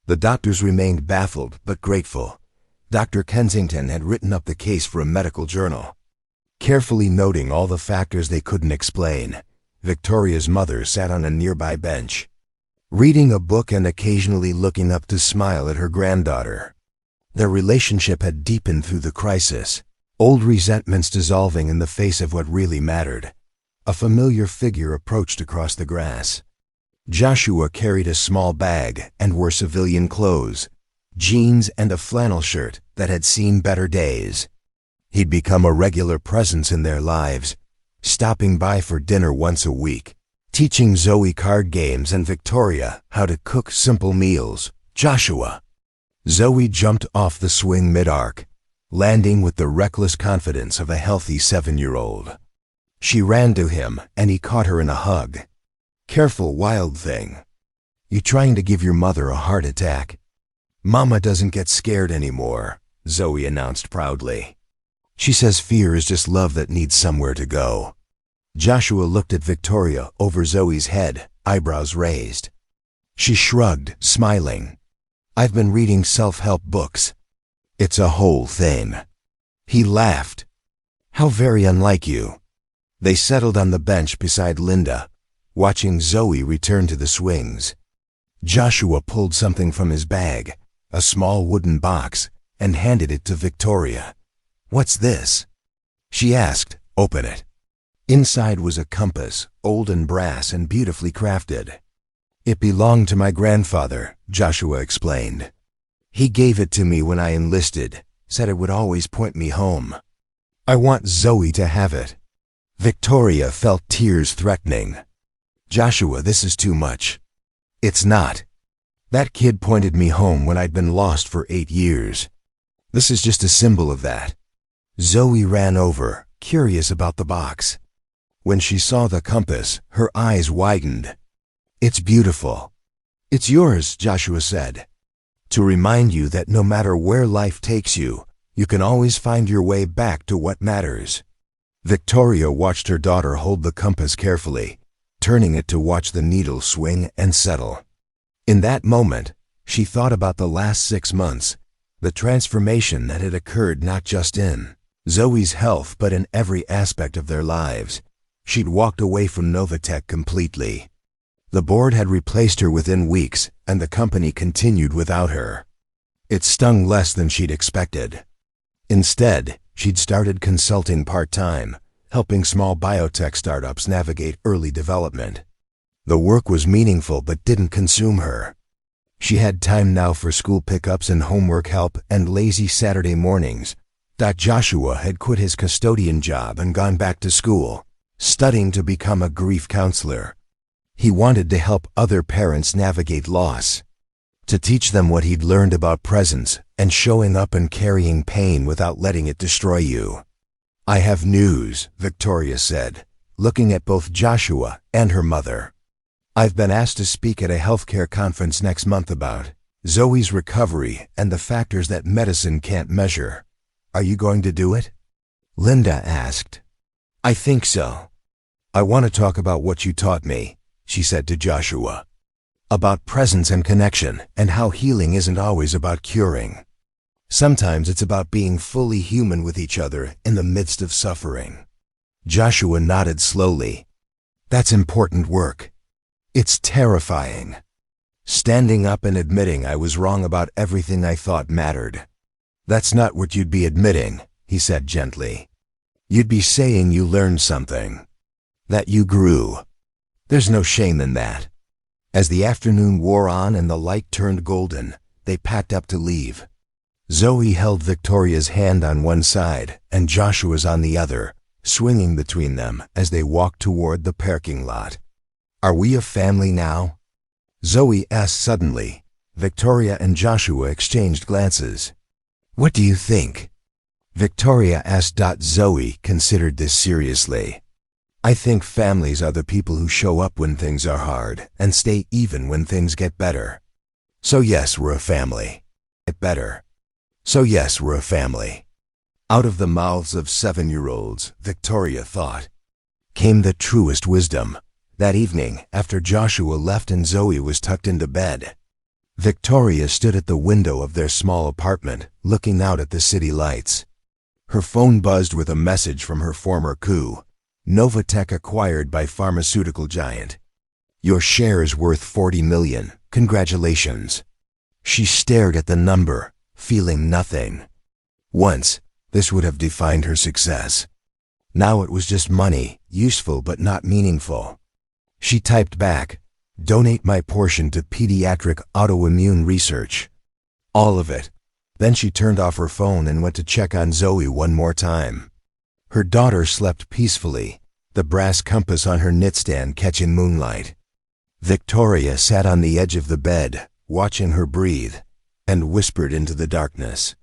S1: The doctors remained baffled but grateful. Dr. Kensington had written up the case for a medical journal. Carefully noting all the factors they couldn't explain, Victoria's mother sat on a nearby bench, reading a book and occasionally looking up to smile at her granddaughter. Their relationship had deepened through the crisis, old resentments dissolving in the face of what really mattered. A familiar figure approached across the grass. Joshua carried a small bag and wore civilian clothes, jeans and a flannel shirt that had seen better days. He'd become a regular presence in their lives, stopping by for dinner once a week, teaching Zoe card games and Victoria how to cook simple meals. Joshua. Zoe jumped off the swing mid-arc, landing with the reckless confidence of a healthy 7-year-old. She ran to him, and he caught her in a hug. Careful, wild thing. You trying to give your mother a heart attack? Mama doesn't get scared anymore, Zoe announced proudly. She says fear is just love that needs somewhere to go. Joshua looked at Victoria over Zoe's head, eyebrows raised. She shrugged, smiling. I've been reading self-help books. It's a whole thing. He laughed. How very unlike you. They settled on the bench beside Linda, watching Zoe return to the swings. Joshua pulled something from his bag, a small wooden box, and handed it to Victoria. What's this? She asked. Open it. Inside was a compass, old and brass and beautifully crafted. It belonged to my grandfather, Joshua explained. He gave it to me when I enlisted, said it would always point me home. I want Zoe to have it. Victoria felt tears threatening. Joshua, this is too much. It's not. That kid pointed me home when I'd been lost for 8 years. This is just a symbol of that. Zoe ran over, curious about the box. When she saw the compass, her eyes widened. It's beautiful. It's yours, Joshua said. To remind you that no matter where life takes you, you can always find your way back to what matters. Victoria watched her daughter hold the compass carefully, turning it to watch the needle swing and settle. In that moment, she thought about the last 6 months, the transformation that had occurred not just in Zoe's health but in every aspect of their lives. She'd walked away from Novatech completely. The board had replaced her within weeks, and the company continued without her. It stung less than she'd expected. Instead, she'd started consulting part-time, helping small biotech startups navigate early development. The work was meaningful but didn't consume her. She had time now for school pickups and homework help and lazy Saturday mornings. Joshua had quit his custodian job and gone back to school, studying to become a grief counselor. He wanted to help other parents navigate loss, to teach them what he'd learned about presence and showing up and carrying pain without letting it destroy you. I have news, Victoria said, looking at both Joshua and her mother. I've been asked to speak at a healthcare conference next month about Zoe's recovery and the factors that medicine can't measure. Are you going to do it? Linda asked. I think so. I want to talk about what you taught me, she said to Joshua. About presence and connection and how healing isn't always about curing. Sometimes it's about being fully human with each other in the midst of suffering. Joshua nodded slowly. That's important work. It's terrifying. Standing up and admitting I was wrong about everything I thought mattered. That's not what you'd be admitting, he said gently. You'd be saying you learned something. That you grew. There's no shame in that. As the afternoon wore on and the light turned golden, they packed up to leave. Zoe held Victoria's hand on one side and Joshua's on the other, swinging between them as they walked toward the parking lot. Are we a family now? Zoe asked suddenly. Victoria and Joshua exchanged glances. What do you think? Victoria asked. Zoe considered this seriously. I think families are the people who show up when things are hard and stay even when things get better. So yes, we're a family. Get better. So yes, we're a family. Out of the mouths of 7-year-olds, Victoria thought, came the truest wisdom. That evening, after Joshua left and Zoe was tucked into bed, Victoria stood at the window of their small apartment, looking out at the city lights. Her phone buzzed with a message from her former coup. Novatech acquired by pharmaceutical giant. Your shares worth $40 million. Congratulations. She stared at the number, feeling nothing. Once, this would have defined her success. Now it was just money, useful but not meaningful. She typed back, donate my portion to pediatric autoimmune research. All of it. Then she turned off her phone and went to check on Zoe one more time. Her daughter slept peacefully, the brass compass on her nightstand catching moonlight. Victoria sat on the edge of the bed, watching her breathe, and whispered into the darkness.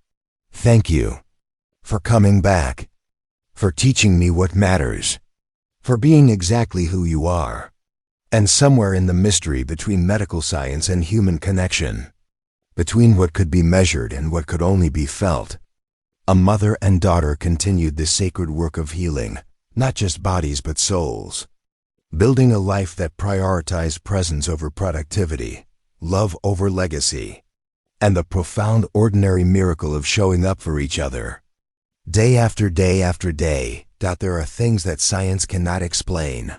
S1: Thank you. For coming back. For teaching me what matters. For being exactly who you are. And somewhere in the mystery between medical science and human connection, between what could be measured and what could only be felt, A mother and daughter continued the sacred work of healing, not just bodies but souls, building a life that prioritized presence over productivity, love over legacy, and the profound ordinary miracle of showing up for each other. Day after day after day, there are things that science cannot explain,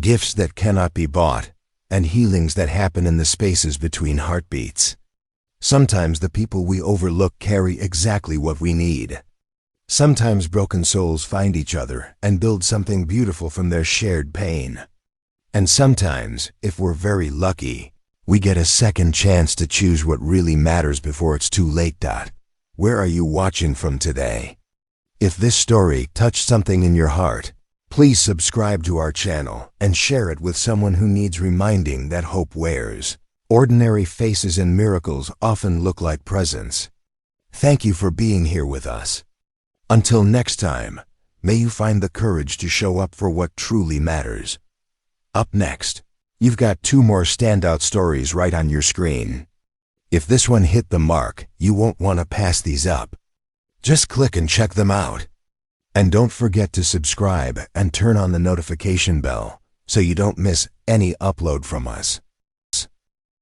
S1: gifts that cannot be bought, and healings that happen in the spaces between heartbeats. Sometimes the people we overlook carry exactly what we need. Sometimes broken souls find each other and build something beautiful from their shared pain. And sometimes, if we're very lucky, we get a second chance to choose what really matters before it's too late. Where are you watching from today? If this story touched something in your heart, please subscribe to our channel and share it with someone who needs reminding that hope wears. Ordinary faces and miracles often look like presents. Thank you for being here with us. Until next time, may you find the courage to show up for what truly matters. Up next, you've got 2 more standout stories right on your screen. If this one hit the mark, you won't want to pass these up. Just click and check them out. And don't forget to subscribe and turn on the notification bell so you don't miss any upload from us.